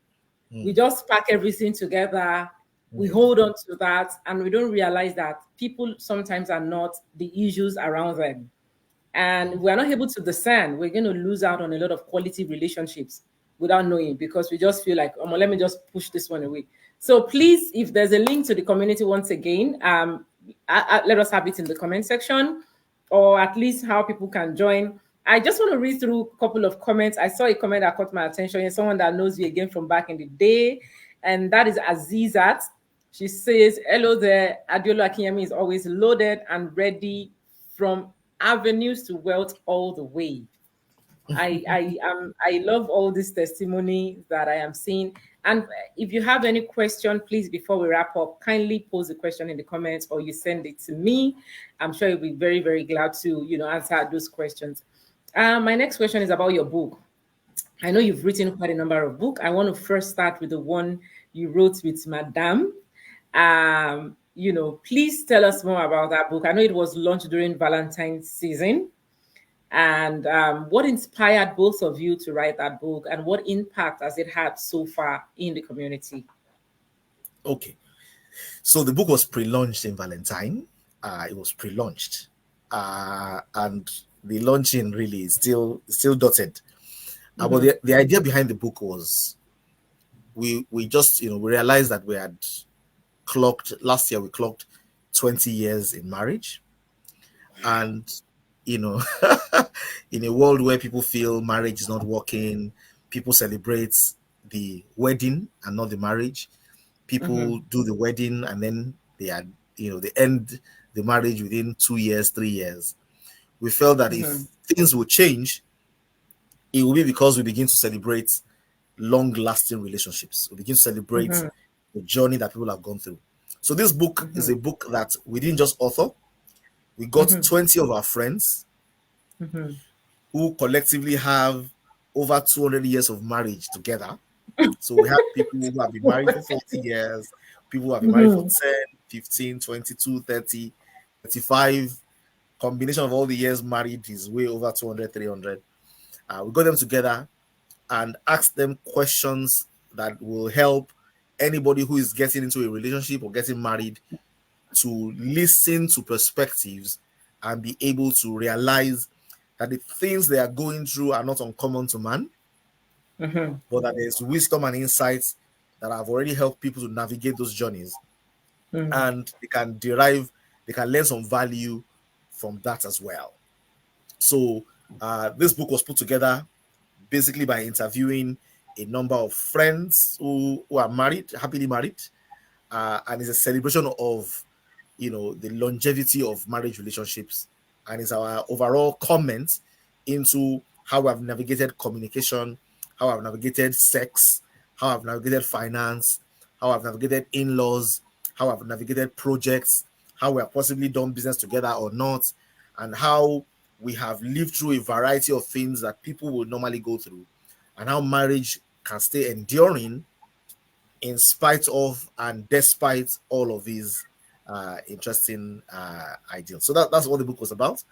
We just pack everything together, we hold on to that, and we don't realize that people sometimes are not the issues around them. And we're not able to discern. We're going to lose out on a lot of quality relationships without knowing, because we just feel like, let me just push this one away. So please, if there's a link to the community once again, let us have it in the comment section, or at least how people can join. I just want to read through a couple of comments. I saw a comment that caught my attention, and someone that knows you again from back in the day, and that is Azizat. She says, hello there, Adeolu Akinyemi is always loaded and ready from avenues to wealth all the way. I love all this testimony that I am seeing. And if you have any question, please, before we wrap up, kindly pose the question in the comments, or you send it to me. I'm sure you'll be very, very glad to, answer those questions. My next question is about your book. I know you've written quite a number of books. I want to first start with the one you wrote with Madame. Please tell us more about that book. I know it was launched during Valentine's season. And what inspired both of you to write that book, and what impact has it had so far in the community? Okay. So the book was pre-launched in Valentine. It was pre-launched. And the launching really is still dotted. But Mm-hmm. the idea behind the book was we just we realized that we had clocked last year, we clocked 20 years in marriage. And you know in a world where people feel marriage is not working, people celebrate the wedding and not the marriage. Mm-hmm. People do the wedding and then they end the marriage within 2 years, 3 years. We felt that if Mm-hmm. things will change, it will be because we begin to celebrate long lasting relationships. We begin to celebrate Mm-hmm. the journey that people have gone through. So this book is Mm-hmm. a book that we didn't just author. We got Mm-hmm. 20 of our friends Mm-hmm. who collectively have over 200 years of marriage together. So we have people who have been married for 40 years, people who have been married for Mm-hmm. 10, 15, 22, 30, 35. Combination of all the years married is way over 200, 300. We got them together and asked them questions that will help anybody who is getting into a relationship or getting married to listen to perspectives and be able to realize that the things they are going through are not uncommon to man, Mm-hmm. but that there's wisdom and insights that have already helped people to navigate those journeys, Mm-hmm. and they can learn some value from that as well. So this book was put together basically by interviewing a number of friends who are married, happily married, and it's a celebration of the longevity of marriage relationships, and it's our overall comment into how I've navigated communication, how I've navigated sex, how I've navigated finance, how I've navigated in-laws, how I've navigated projects, how we have possibly done business together or not, and how we have lived through a variety of things that people would normally go through, and how marriage can stay enduring in spite of and despite all of these interesting ideals. So that's what the book was about.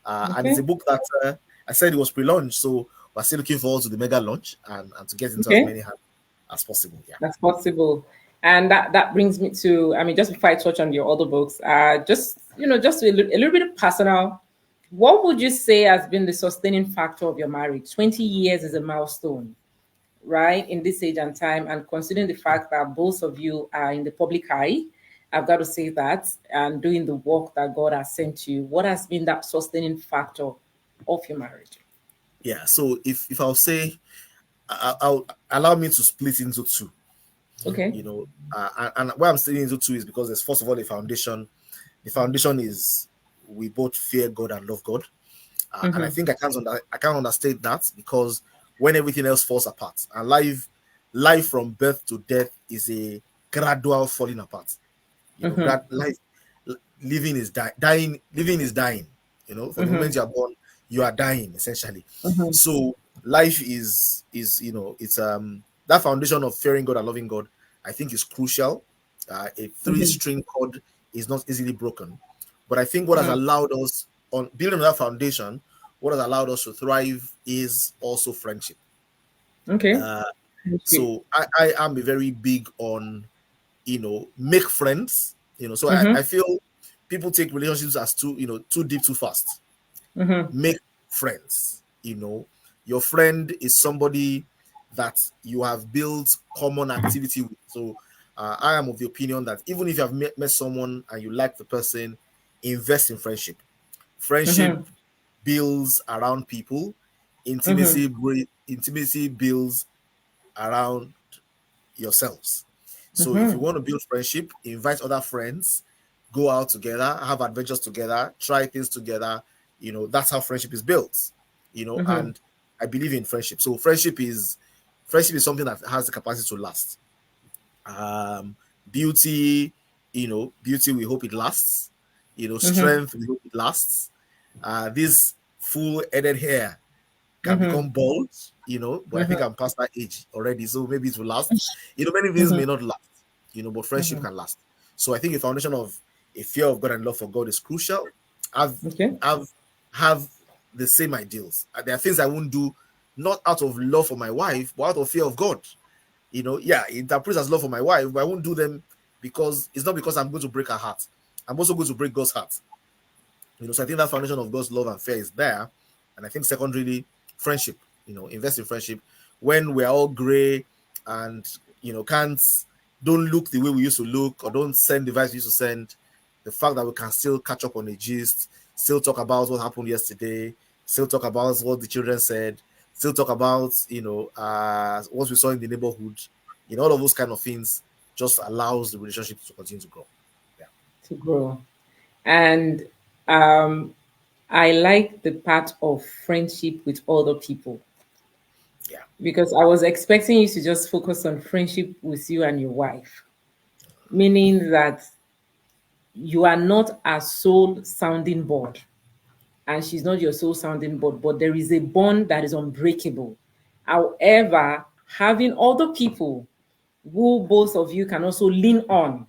And it's a Okay. book that I said it was pre-launch, so we're still looking forward to the mega launch and to get into as Okay. many hands as possible. Yeah. That's possible. And that brings me to, I mean, just before I touch on your other books, just just a little bit of personal. What would you say has been the sustaining factor of your marriage? 20 years is a milestone, right? In this age and time, and considering the fact that both of you are in the public eye, I've got to say that, and doing the work that God has sent you, what has been that sustaining factor of your marriage? Yeah. So if I'll say, I'll allow me to split into two. Okay. You know, and why I'm splitting into two is because there's first of all a foundation. The foundation is we both fear God and love God. And I Mm-hmm. think I can't understate that, because when everything else falls apart and life from birth to death is a gradual falling apart. Mm-hmm. Life, living is dying. Living is dying. From the Mm-hmm. moment you are born, you are dying essentially. Mm-hmm. So life is it's that foundation of fearing God and loving God, I think, is crucial. A Mm-hmm. three-string cord is not easily broken. But I think what has Mm-hmm. allowed us, on building on that foundation, what has allowed us to thrive is also friendship. Okay. Uh, Okay. so I am a very big on, make friends. So I Mm-hmm. feel people take relationships as too deep too fast. Mm-hmm. Make friends. Your friend is somebody that you have built common activity with. So I am of the opinion that even if you have met someone and you like the person, invest in friendship. Friendship Mm-hmm. builds around people. Mm-hmm. Intimacy builds around yourselves. So if you Mm-hmm. want to build friendship, invite other friends, go out together, have adventures together, try things together. That's how friendship is built. Mm-hmm. And I believe in friendship. So friendship is something that has the capacity to last. Um, beauty, beauty, we hope it lasts. Mm-hmm. Strength, we hope it lasts. This full-headed hair can Mm-hmm. become bald, but I think Mm-hmm. I'm past that age already, so maybe it will last. Many things Mm-hmm. may not last, but friendship Mm-hmm. can last. So I think a foundation of a fear of God and love for God is crucial. I've Okay. I've have the same ideals. There are things I won't do, not out of love for my wife, but out of fear of God. Yeah, it interprets as love for my wife, but I won't do them because it's not because I'm going to break her heart. I'm also going to break God's heart. So I think that foundation of God's love and fear is there. And I think secondarily, friendship, invest in friendship when we're all gray and, can't, don't look the way we used to look, or don't send the vibes we used to send. The fact that we can still catch up on a gist, still talk about what happened yesterday, still talk about what the children said, still talk about, what we saw in the neighborhood, all of those kind of things just allows the relationship to continue to grow. Yeah. To grow. And um, I like the part of friendship with other people, Yeah. because I was expecting you to just focus on friendship with you and your wife, meaning that you are not a sole sounding board and she's not your sole sounding board, but there is a bond that is unbreakable. However, having other people who both of you can also lean on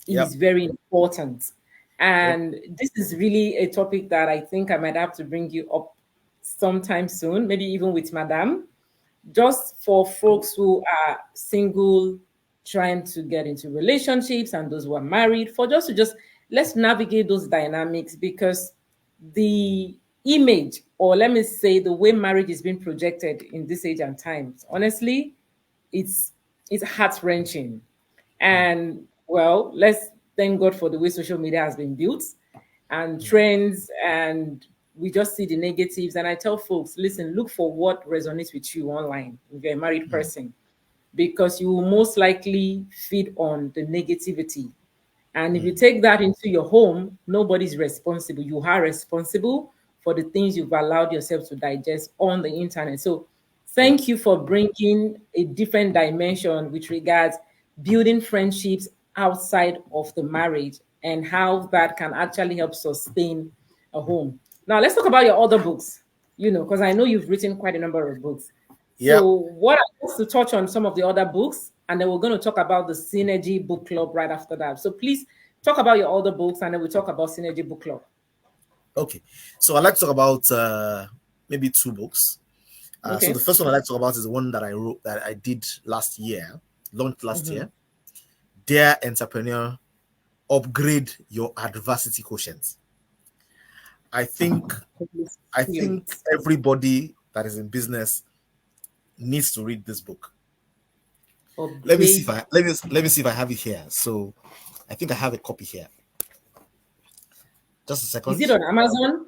Yep. is very important. Yep. And this is really a topic that I think I might have to bring you up sometime soon, maybe even with Madame, just for folks who are single, trying to get into relationships, and those who are married, for just let's navigate those dynamics, because the image, or let me say the way marriage is being projected in this age and times, honestly, it's it's heart-wrenching. And well, let's thank God for the way social media has been built and trends, and we just see the negatives. And I tell folks, listen, look for what resonates with you online if you're a married person, because you will most likely feed on the negativity. And if you take that into your home, nobody's responsible. You are responsible for the things you've allowed yourself to digest on the internet. So Yep. thank you for bringing a different dimension with regards building friendships outside of the marriage and how that can actually help sustain a home. Now let's talk about your other books, because I know you've written quite a number of books. Yep. So what I want to touch on some of the other books, and then we're going to talk about the Synergy Book Club right after that. So please talk about your other books, and then we'll talk about Synergy Book Club. Okay. So I'd like to talk about maybe two books. So the Okay. first one I'd like to talk about is the one that I wrote, that I did last year, launched last Mhm. year. Dear Entrepreneur, upgrade your adversity quotient. I think Please I feel think it. everybody that is in business needs to read this book. Let me see if Upgrade. I let me see if I have it here. So I think I have a copy here. Just a Is second. it on Amazon?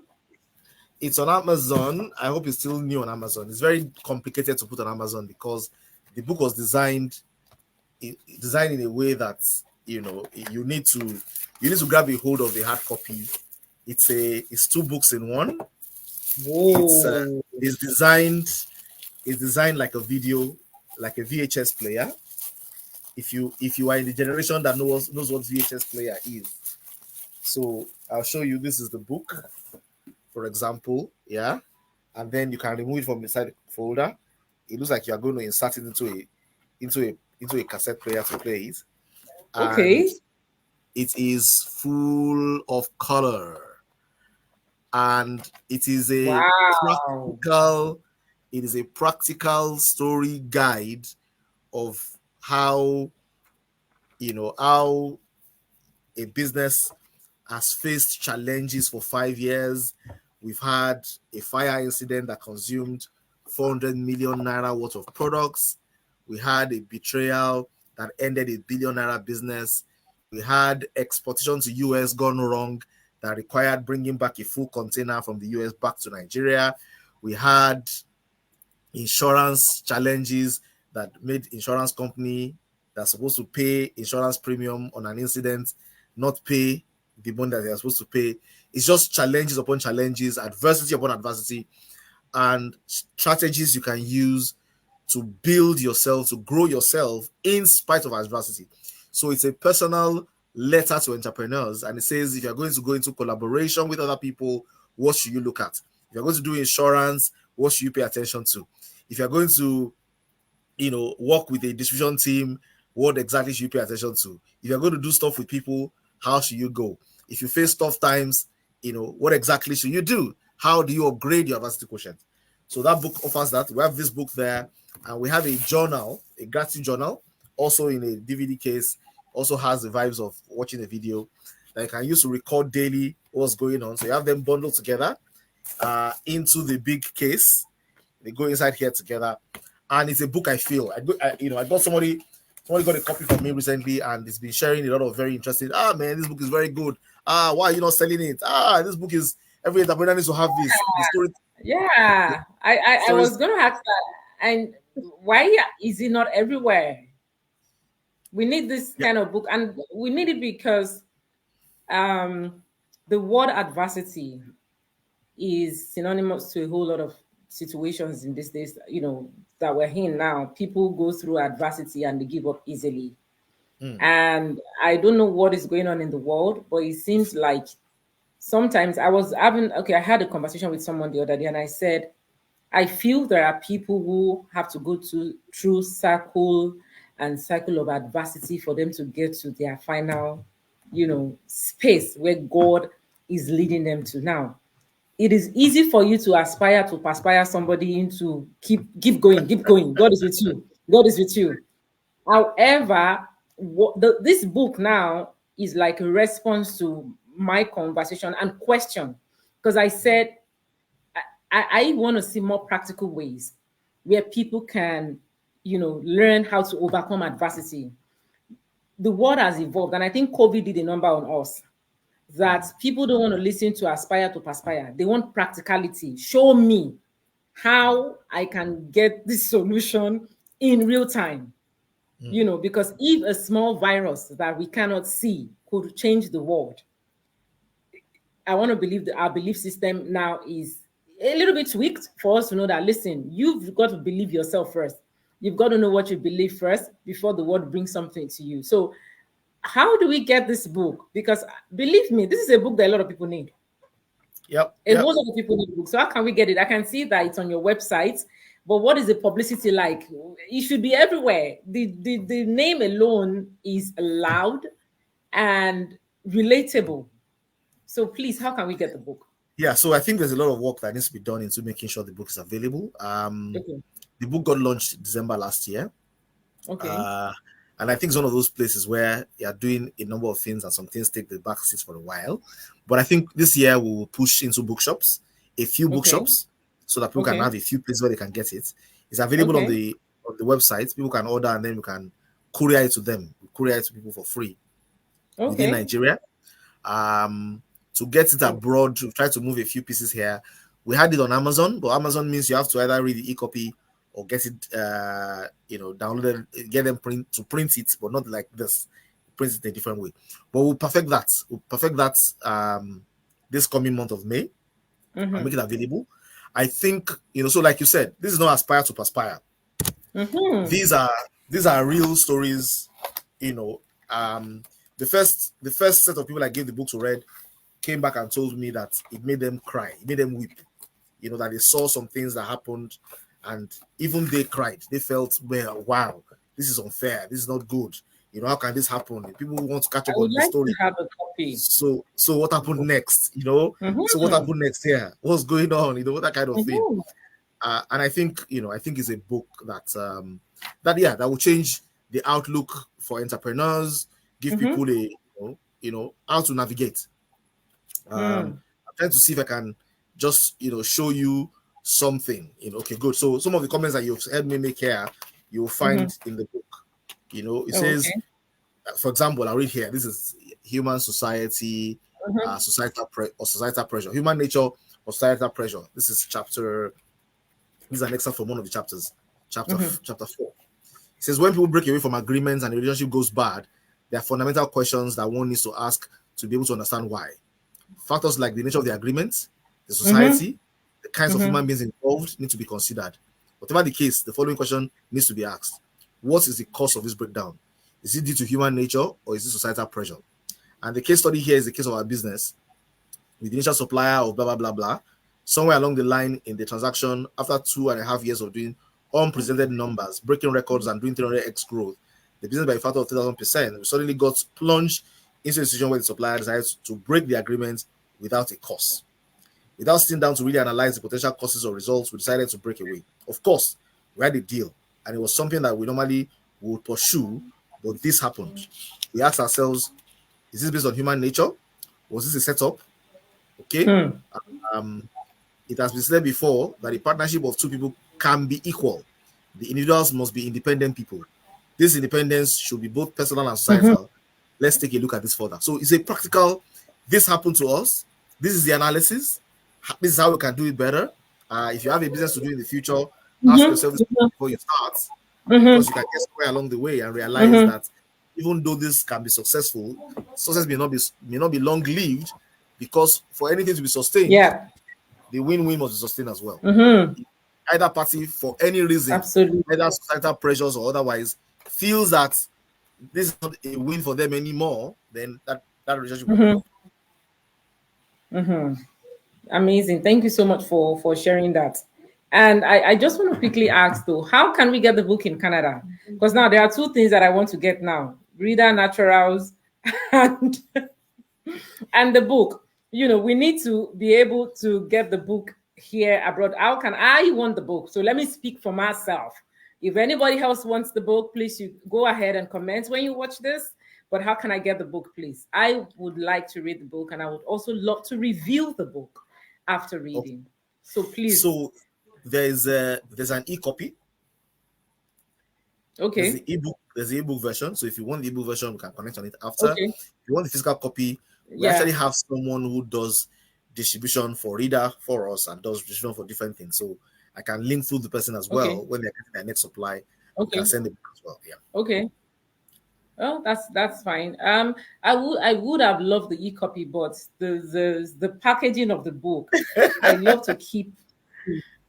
It's on Amazon. I hope it's still new on Amazon. It's very complicated to put on Amazon because the book was designed in a way that you need to grab a hold of the hard copy. It's two books in one. It's uh, Whoa. it's designed it's designed like a video, like a VHS player. If you are in the generation that knows what VHS player is, so I'll show you. This is the book, for example, yeah, and then you can remove it from inside the folder. It looks like you are going to insert it into a cassette player to play it, and Okay. it is full of color, and Wow. practical it is a practical story guide of how how a business has faced challenges for 5 years. We've had a fire incident that consumed 400 million naira worth of products. We had a betrayal that ended a billion naira business. We had exportation to US gone wrong that required bringing back a full container from the US back to Nigeria. We had insurance challenges that made insurance company that's supposed to pay insurance premium on an incident not pay the money that they are supposed to pay. It's just challenges upon challenges, adversity upon adversity, and strategies you can use to build yourself, to grow yourself in spite of adversity. So it's a personal letter to entrepreneurs, and it says if you're going to go into collaboration with other people, what should you look at? If you're going to do insurance, what should you pay attention to? If you're going to work with a distribution team, what exactly should you pay attention to? If you're going to do stuff with people, how should you go? If you face tough times, what exactly should you do? How do you upgrade your adversity quotient? So that book offers that. We have this book there, and we have a journal, a gratitude journal, also in a DVD case, also has the vibes of watching a video that you can use to record daily what's going on. So you have them bundled together into the big case. They go inside here together, and it's a book. I feel I got somebody got a copy from me recently, and it's been sharing a lot of very interesting. Man, this book is very good. Why are you not selling it? This book is every entrepreneur needs to have this. The story. Yeah, I was going to ask that. And why is it not everywhere? We need this kind of book, and we need it because the word adversity is synonymous to a whole lot of situations in these days, that we're in now. People go through adversity and they give up easily. And I don't know what is going on in the world, but it seems like sometimes I had a conversation with someone the other day, and I said, I feel there are people who have to go through cycle of adversity for them to get to their final, space where God is leading them to. Now, it is easy for you to aspire to perspire somebody into keep going. God is with you. God is with you. However, this book now is like a response to my conversation and question, because I said I want to see more practical ways where people can, learn how to overcome adversity. The world has evolved, and I think COVID did a number on us. That people don't want to listen to aspire to perspire. They want practicality. Show me how I can get this solution in real time. Because if a small virus that we cannot see could change the world, I want to believe that our belief system now is a little bit tweaked for us to know that, listen, you've got to believe yourself first. You've got to know what you believe first before the world brings something to you. So how do we get this book? Because believe me, this is a book that a lot of people need. Yep. A whole lot of people need books. So how can we get it? I can see that it's on your website, but what is the publicity like? It should be everywhere. The name alone is loud and relatable. So please, how can we get the book? Yeah, so I think there's a lot of work that needs to be done into making sure the book is available. Okay. The book got launched December last year. Okay. And I think it's one of those places where you're doing a number of things and some things take the back seats for a while. But I think this year we will push into bookshops, a few bookshops, so that people can have a few places where they can get it. It's available on the website. People can order, and then we can courier it to them. We courier it to people for free within Nigeria. To get it abroad, to try to move a few pieces here. We had it on Amazon, but Amazon means you have to either read the e-copy or get it, downloaded, get them to print it, but not like this, print it in a different way. But we'll perfect that. This coming month of May and make it available. I think, so like you said, this is not aspire to perspire. These are real stories. The first set of people I gave the book to read came back and told me that it made them cry, it made them weep. That they saw some things that happened, and even they cried. They felt, well, wow, this is unfair. This is not good. How can this happen? People want to catch up on the story. To have a copy. So what happened next? So what happened next here? What's going on? That kind of thing. And I think, it's a book that will change the outlook for entrepreneurs, give people how to navigate. I'm trying to see if I can just, show you something. Okay, good. So some of the comments that you've heard me make here, you'll find in the book. It says, for example, I'll read here. This is human society, societal pressure, human nature or societal pressure. This is an excerpt from one of the chapters, chapter 4. It says, when people break away from agreements and the relationship goes bad, there are fundamental questions that one needs to ask to be able to understand why. Factors like the nature of the agreement, the society, the kinds of human beings involved need to be considered. Whatever the case, the following question needs to be asked. What is the cause of this breakdown? Is it due to human nature or is it societal pressure? And the case study here is the case of our business with the initial supplier of blah, blah, blah, blah. Somewhere along the line in the transaction, after 2.5 years of doing unprecedented numbers, breaking records and doing 300x growth, the business by a factor of 3,000%, we suddenly got plunged into a situation where the supplier decided to break the agreement without a cause. Without sitting down to really analyze the potential causes or results, we decided to break away. Of course, we had a deal, and it was something that we normally would pursue, but this happened. We asked ourselves, is this based on human nature Was this a setup? Okay. Hmm. Um, it has been said before that the partnership of two people can be equal. The individuals must be independent people. This independence should be both personal and Mm-hmm. societal. Let's take a look at this further. So it's a practical, this happened to us. This is the analysis. This is how we can do it better. If you have a business to do in the future, ask yourself this Mm-hmm. before you start, Mm-hmm. because you can get somewhere along the way and realize Mm-hmm. that even though this can be successful, success may not be long lived, because for anything to be sustained, Yeah. the win-win must be sustained as well. Mm-hmm. Either party, for any reason, Absolutely. either societal pressures or otherwise, feels that this is not a win for them anymore, then that relationship will break Mm-hmm. up. Mm-hmm. Amazing. Thank you so much for sharing that. And I just want to quickly ask though, how can we get the book in Canada? Because now there are two things that I want to get now: reader naturals and and the book. We need to be able to get the book here abroad. How can I want the book? So let me speak for myself. If anybody else wants the book, please you go ahead and comment when you watch this. But how can I get the book, please? I would like to read the book, and I would also love to review the book after Okay. reading. So please, So there's an e-copy. There's okay, the ebook. There's the ebook version. So if you want the ebook version, we can connect on it after. okay, If you want the physical copy, we yeah, actually have someone who does distribution for reader for us and does distribution for different things. So I can link through the person as okay, well. When they're getting their next supply, we can okay, send the book as well. Yeah. okay. Oh, that's fine. I would have loved the e-copy, but the packaging of the book, I love to keep.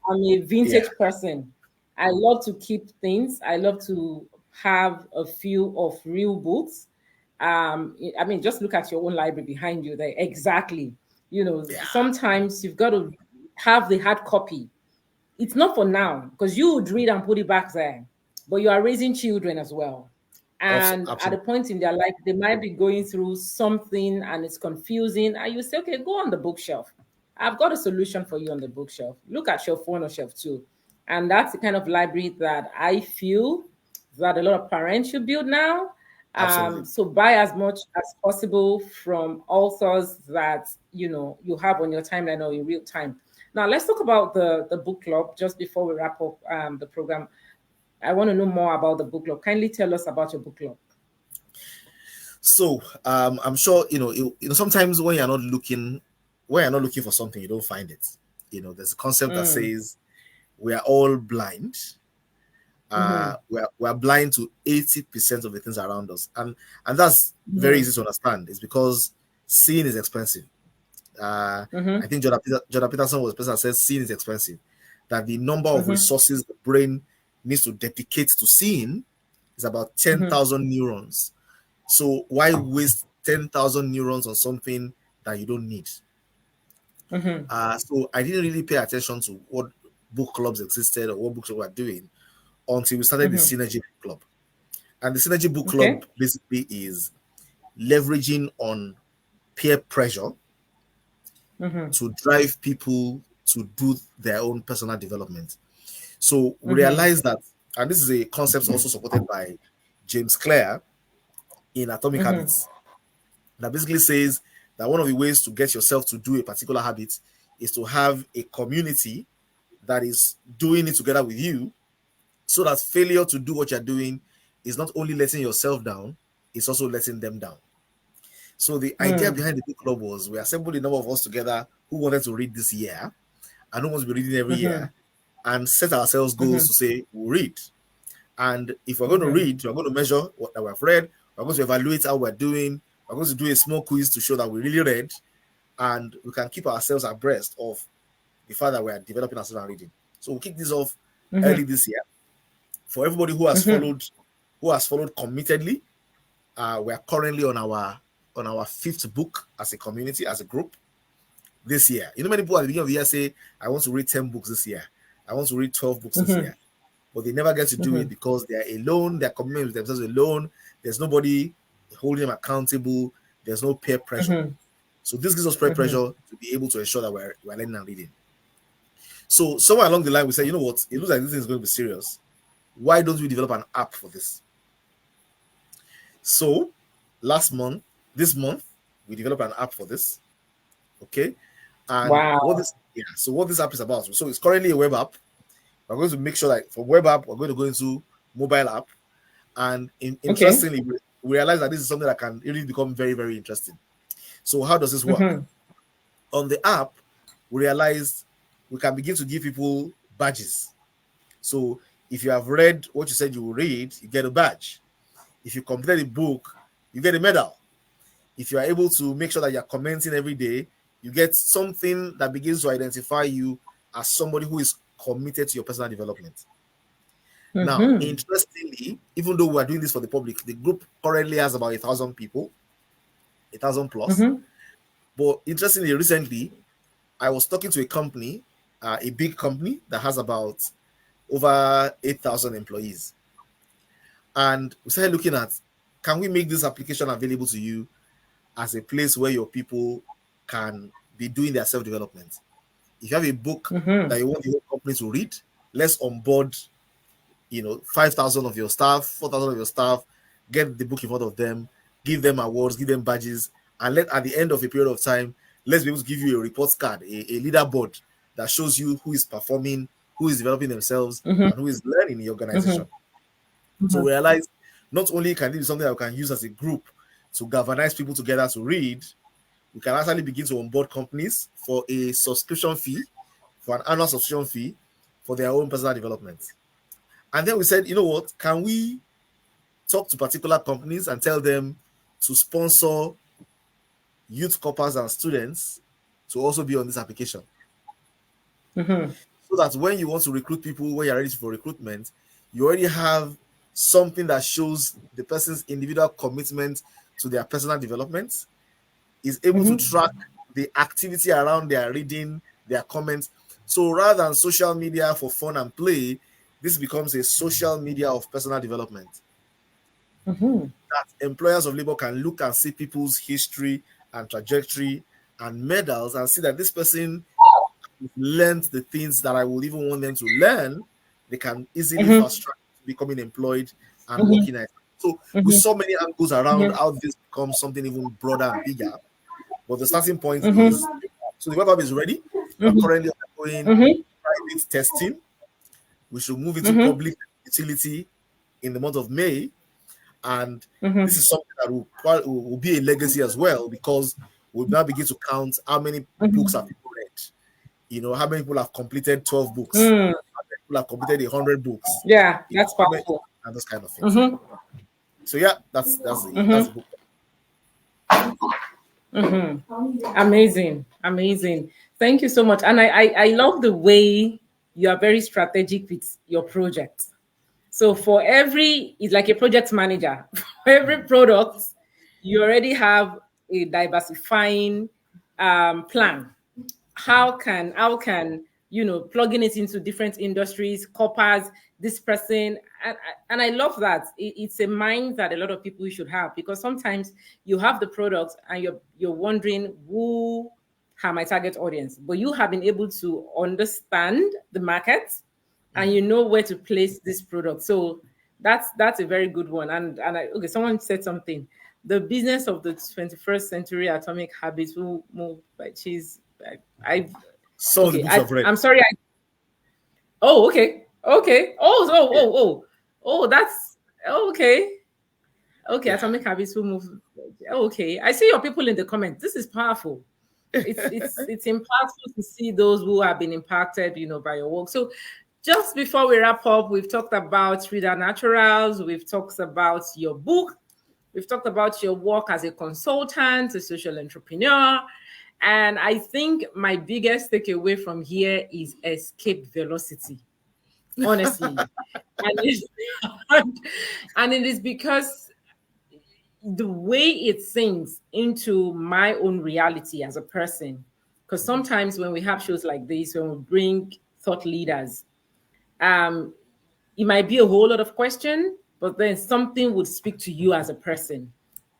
I'm a Yeah. vintage person. I love to keep things. I love to have a few of real books. I mean, just look at your own library behind you there. Exactly. Yeah. Sometimes you've got to have the hard copy. It's not for now because you would read and put it back there, but you are raising children as well. Also, And at a absolutely. point in their life, they might be going through something and it's confusing. And you say, okay, go on the bookshelf. I've got a solution for you on the bookshelf. Look at shelf one or shelf two. And that's the kind of library that I feel that a lot of parents should build now. Absolutely. So buy as much as possible from authors that you have on your timeline or in real time. Now let's talk about the book club just before we wrap up the program. I want to know more about the book club. Kindly tell us about your book club. So I'm sure sometimes when you're not looking for something, you don't find it. There's a concept that Mm, says we are all blind. mm-hmm, We are blind to 80% of the things around us, and that's very mm-hmm, easy to understand. It's because seeing is expensive. mm-hmm, I think Jordan Peterson was the person that said seeing is expensive. That the number of mm-hmm, resources the brain needs to dedicate to seeing is about mm-hmm, 10,000 neurons. So why waste 10,000 neurons on something that you don't need? mm-hmm, So I didn't really pay attention to what book clubs existed or what books we were doing until we started the mm-hmm. Synergy Book Club. And the Synergy Book Okay. Club basically is leveraging on peer pressure Mm-hmm, to drive people to do their own personal development. So we mm-hmm, realize that, and this is a concept also supported by James Clear in Atomic mm-hmm, Habits, that basically says that one of the ways to get yourself to do a particular habit is to have a community that is doing it together with you, so that failure to do what you're doing is not only letting yourself down, it's also letting them down. So the idea mm, behind the book club was we assembled a number of us together who wanted to read this year and who wants to be reading every mm-hmm, year, and set ourselves mm-hmm, goals to say we'll read. And if we're going to mm-hmm, read, we're going to measure what that we've read, we're going to evaluate how we're doing, we're going to do a small quiz to show that we really read, and we can keep ourselves abreast of the fact that we're developing ourselves and reading. So we'll kick this off mm-hmm, early this year. For everybody who has followed committedly, we are currently on our fifth book as a community, as a group this year. Many people at the beginning of the year say, I want to read 10 books this year. I want to read 12 books this mm-hmm, year. But they never get to do mm-hmm, it because they're alone, they're committing with themselves alone. There's nobody holding them accountable. There's no peer pressure. mm-hmm, So this gives us peer mm-hmm, pressure to be able to ensure that we're learning and reading. So somewhere along the line, we said, you know what? It looks like this thing is going to be serious. Why don't we develop an app for this? So this month, We developed an app for this. Okay. And Wow. what this app is about. So it's currently a web app. We're going to make sure that from web app, we're going to go into mobile app. And interestingly, we realize that this is something that can really become very, very interesting. So how does this work? Mm-hmm. On the app, we realized we can begin to give people badges. So if you have read what you said you will read, you get a badge. If you completed a book, you get a medal. If you are able to make sure that you're commenting every day, you get something that begins to identify you as somebody who is committed to your personal development. Mm-hmm. Now, interestingly, even though we are doing this for the public, the group currently has about 1,000 people, 1,000 plus. Mm-hmm. But interestingly, recently, I was talking to a company, a big company that has about over 8,000 employees. And we started looking at, can we make this application available to you as a place where your people can be doing their self-development? If you have a book that you want the whole company to read, let's onboard, 5,000 of your staff, 4,000 of your staff, get the book in front of them, give them awards, give them badges, and at the end of a period of time, let's be able to give you a report card, a leaderboard that shows you who is performing, who is developing themselves, and who is learning in the organization. So we realized not only can this be something that we can use as a group to galvanize people together to read, we can actually begin to onboard companies for a subscription fee, for an annual subscription fee for their own personal development. And then we said, you know what, can we talk to particular companies and tell them to sponsor youth corpers and students to also be on this application? So that when you want to recruit people, when you're ready for recruitment, you already have something that shows the person's individual commitment to their personal development, is able to track the activity around their reading, their comments. So rather than social media for fun and play, this becomes a social media of personal development. That employers of labor can look and see people's history and trajectory and medals and see that this person learned the things that I would even want them to learn. They can easily fast track becoming employed and working at it. So we saw many angles around how this becomes something even broader and bigger. But the starting point is, so the web app is ready. We're currently undergoing private testing. We should move into public utility in the month of May. And this is something that will be a legacy as well, because we'll now begin to count how many books have people read. How many people have completed 12 books? How many people have completed 100 books? Yeah, that's powerful. And those kind of things. So yeah, that's the book. Amazing. Thank you so much. And I love the way you are very strategic with your project. So it's like a project manager. For every product, you already have a diversifying plan. How can plugging it into different industries, corpers, this person, and I love that. It's a mind that a lot of people should have, because sometimes you have the product and you're wondering who are my target audience, but you have been able to understand the market and you know where to place this product. So that's a very good one. And okay, someone said something. The business of the 21st century atomic habits will move by cheese. Some of the books I've read. I'm sorry. Okay. Oh, that's okay. Okay, atomic habits will move. Okay, I see your people in the comments. This is powerful. It's impactful to see those who have been impacted, by your work. So, just before we wrap up, we've talked about Reader Naturals. We've talked about your book. We've talked about your work as a consultant, a social entrepreneur. And I think my biggest takeaway from here is escape velocity, honestly. and it is because the way it sinks into my own reality as a person, because sometimes when we have shows like this, when we bring thought leaders, it might be a whole lot of question, but then something would speak to you as a person.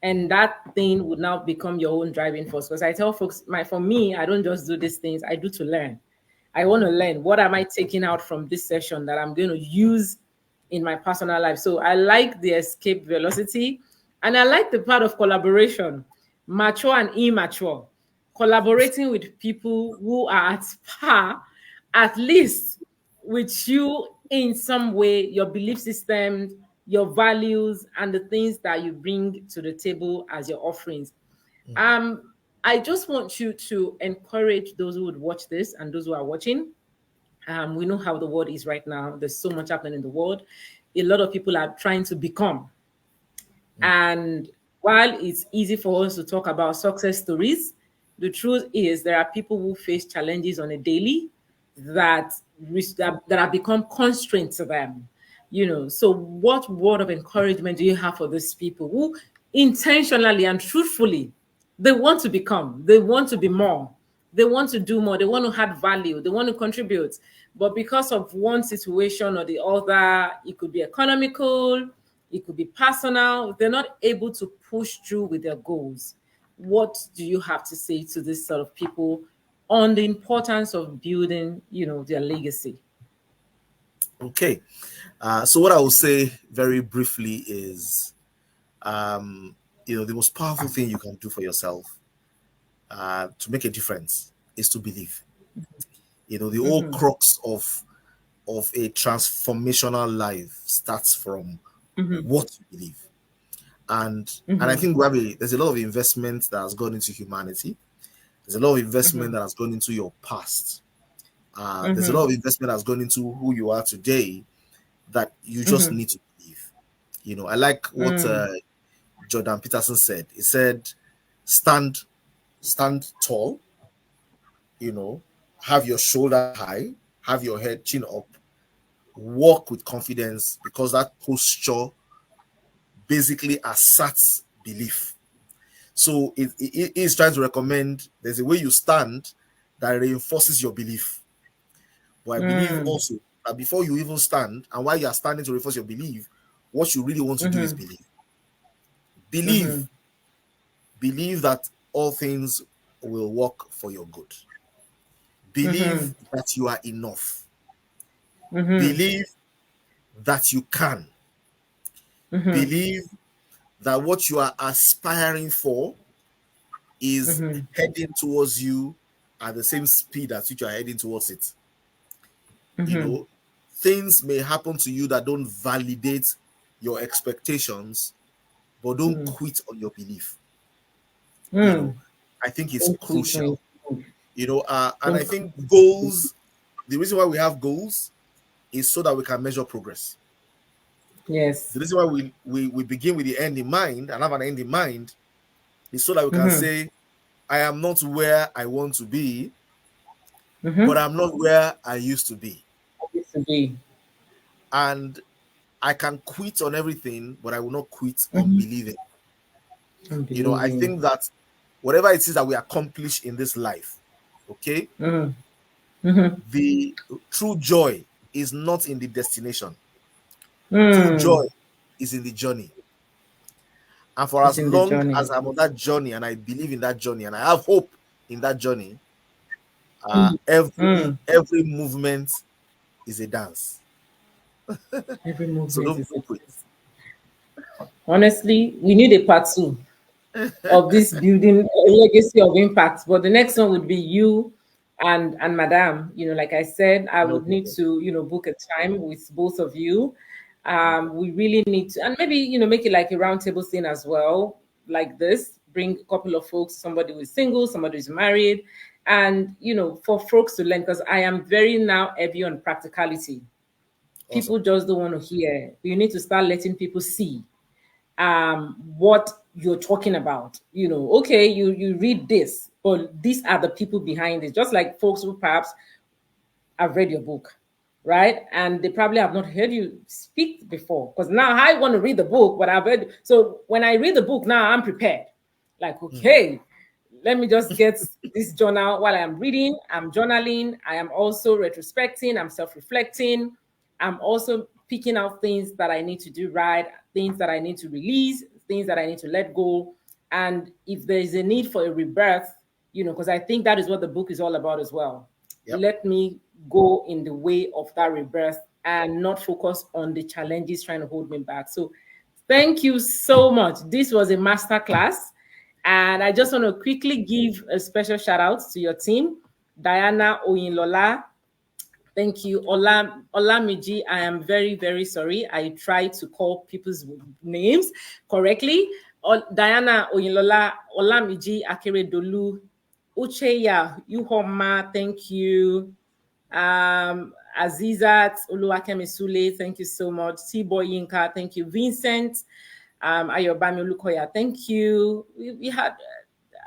And that thing would now become your own driving force. Because I tell folks, for me, I don't just do these things, I do to learn. I want to learn. What am I taking out from this session that I'm going to use in my personal life? So I like the escape velocity. And I like the part of collaboration, mature and immature, collaborating with people who are at par, at least with you in some way, your belief system, your values, and the things that you bring to the table as your offerings. I just want you to encourage those who would watch this and those who are watching. We know how the world is right now. There's so much happening in the world. A lot of people are trying to become. And while it's easy for us to talk about success stories, the truth is there are people who face challenges on a daily that that have become constraints to them. So what word of encouragement do you have for those people who intentionally and truthfully they want to become, they want to be more, they want to do more, they want to add value, they want to contribute, but because of one situation or the other, it could be economical, it could be personal, if they're not able to push through with their goals, what do you have to say to this sort of people on the importance of building, their legacy? Okay. So what I will say very briefly is, the most powerful thing you can do for yourself to make a difference is to believe. The whole crux of a transformational life starts from what you believe. And I think there's a lot of investment that has gone into humanity. There's a lot of investment that has gone into your past. There's a lot of investment that has gone into who you are today that you just need to believe. I like what Jordan Peterson said. He said, stand tall, have your shoulder high, have your head chin up, walk with confidence, because that posture basically asserts belief. So it is trying to recommend there's a way you stand that reinforces your belief. But I believe also that before you even stand, and while you are standing to reinforce your belief, what you really want to do is believe. Believe that all things will work for your good. Believe that you are enough. Believe that you can. Believe that what you are aspiring for is heading towards you at the same speed at which you are heading towards it. Things may happen to you that don't validate your expectations, but don't quit on your belief. I think it's crucial. And I think goals, the reason why we have goals is so that we can measure progress. Yes. The reason why we begin with the end in mind and have an end in mind is so that we can say, I am not where I want to be, but I'm not where I used to be. And I can quit on everything, but I will not quit on believing. I think that whatever it is that we accomplish in this life, okay, the true joy is not in the destination. True joy is in the journey. And for as long as I'm on that journey and I believe in that journey and I have hope in that journey, every movement is a dance. Every movement So don't is a quit. Honestly, we need a part 2 of this building a legacy of impact. But the next one would be you and Madame. Like I said, I would need to, book a time with both of you. We really need to, and maybe, make it like a roundtable thing as well, like this. Bring a couple of folks, somebody who's single, somebody who's married, and, for folks to learn, because I am very now heavy on practicality. People just don't want to hear. You need to start letting people see what you're talking about. Okay, you read this, but these are the people behind it. Just like folks who perhaps have read your book, right? And they probably have not heard you speak before. Because now I want to read the book, but I've read. So when I read the book, now I'm prepared. Like, okay, let me just get this journal while I'm reading. I'm journaling. I am also retrospecting. I'm self-reflecting. I'm also picking out things that I need to do right, things that I need to release, things that I need to let go. And if there is a need for a rebirth, because I think that is what the book is all about as well. Let me go in the way of that rebirth and not focus on the challenges trying to hold me back. So thank you so much. This was a masterclass. And I just want to quickly give a special shout out to your team, Diana Oyinlola. Thank you. Olamiji, I am very, very sorry. I try to call people's names correctly. Diana Oyinlola, Olamiji Akeredolu, Ucheya Yuhoma, thank you. Azizat Oluwakemi, thank you so much. T-Boy Yinka, thank you. Vincent Ayobami Olukoya, thank you. We had,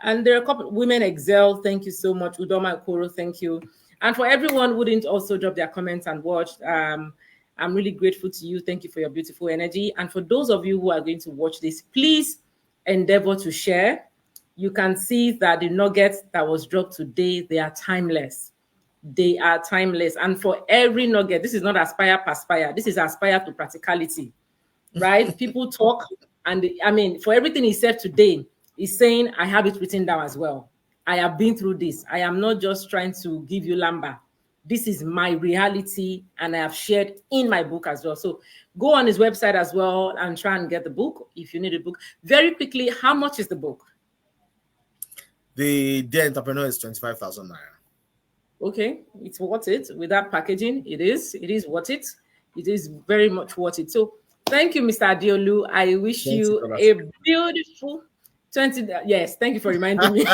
and there are a couple women excel, thank you so much. Udoma Koro, thank you. And for everyone who didn't also drop their comments and watched, I'm really grateful to you. Thank you for your beautiful energy. And for those of you who are going to watch this, please endeavor to share. You can see that the nuggets that was dropped today, they are timeless. They are timeless. And for every nugget, this is not aspire perspire. This is aspire to practicality, right? People talk, and for everything he said today, he's saying, I have it written down as well. I have been through this. I am not just trying to give you lamba. This is my reality, and I have shared in my book as well. So go on his website as well and try and get the book if you need a book. Very quickly, how much is the book? The Dear Entrepreneur is 25,000 naira. Okay, it's worth it. With that packaging, it is worth it. It is very much worth it. So thank you, Mr. Adeolu. I wish you a beautiful 20. Yes, thank you for reminding me.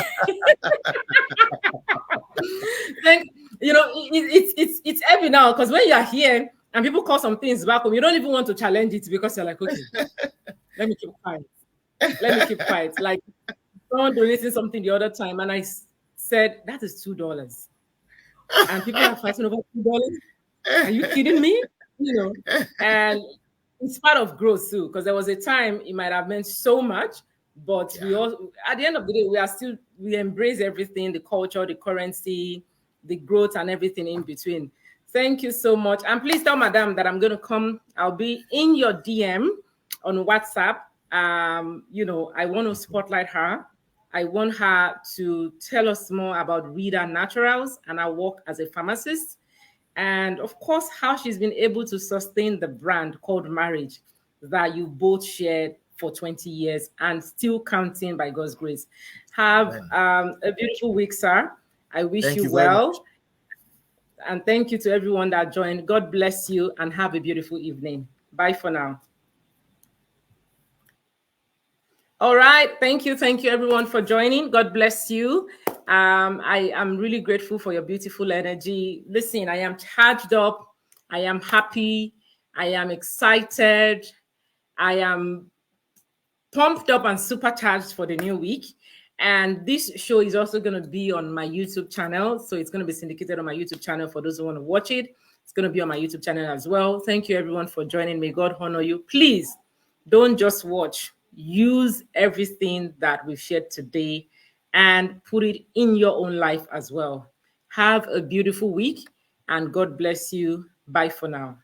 It's heavy now, because when you are here and people call some things back home, you don't even want to challenge it, because you're like, okay, let me keep quiet. Like someone donating something the other time, and I said, that is $2. And people are fighting over $2. Are you kidding me? And it's part of growth too, because there was a time it might have meant so much, but we all, at the end of the day, we embrace everything, the culture, the currency, the growth, and everything in between. Thank you so much. And please tell Madam that I'm going to come. I'll be in your DM on WhatsApp. I want to spotlight her. I want her to tell us more about Reader Naturals and her work as a pharmacist. And of course, how she's been able to sustain the brand called Marriage that you both shared for 20 years and still counting, by God's grace. Have a beautiful week, sir. I wish you well. And thank you to everyone that joined. God bless you and have a beautiful evening. Bye for now. All right. Thank you. Thank you, everyone, for joining. God bless you. I am really grateful for your beautiful energy. Listen, I am charged up. I am happy. I am excited. I am pumped up and supercharged for the new week. And this show is also going to be on my YouTube channel. So it's going to be syndicated on my YouTube channel for those who want to watch it. It's going to be on my YouTube channel as well. Thank you, everyone, for joining. May God honor you. Please don't just watch. Use everything that we've shared today and put it in your own life as well. Have a beautiful week, and God bless you. Bye for now.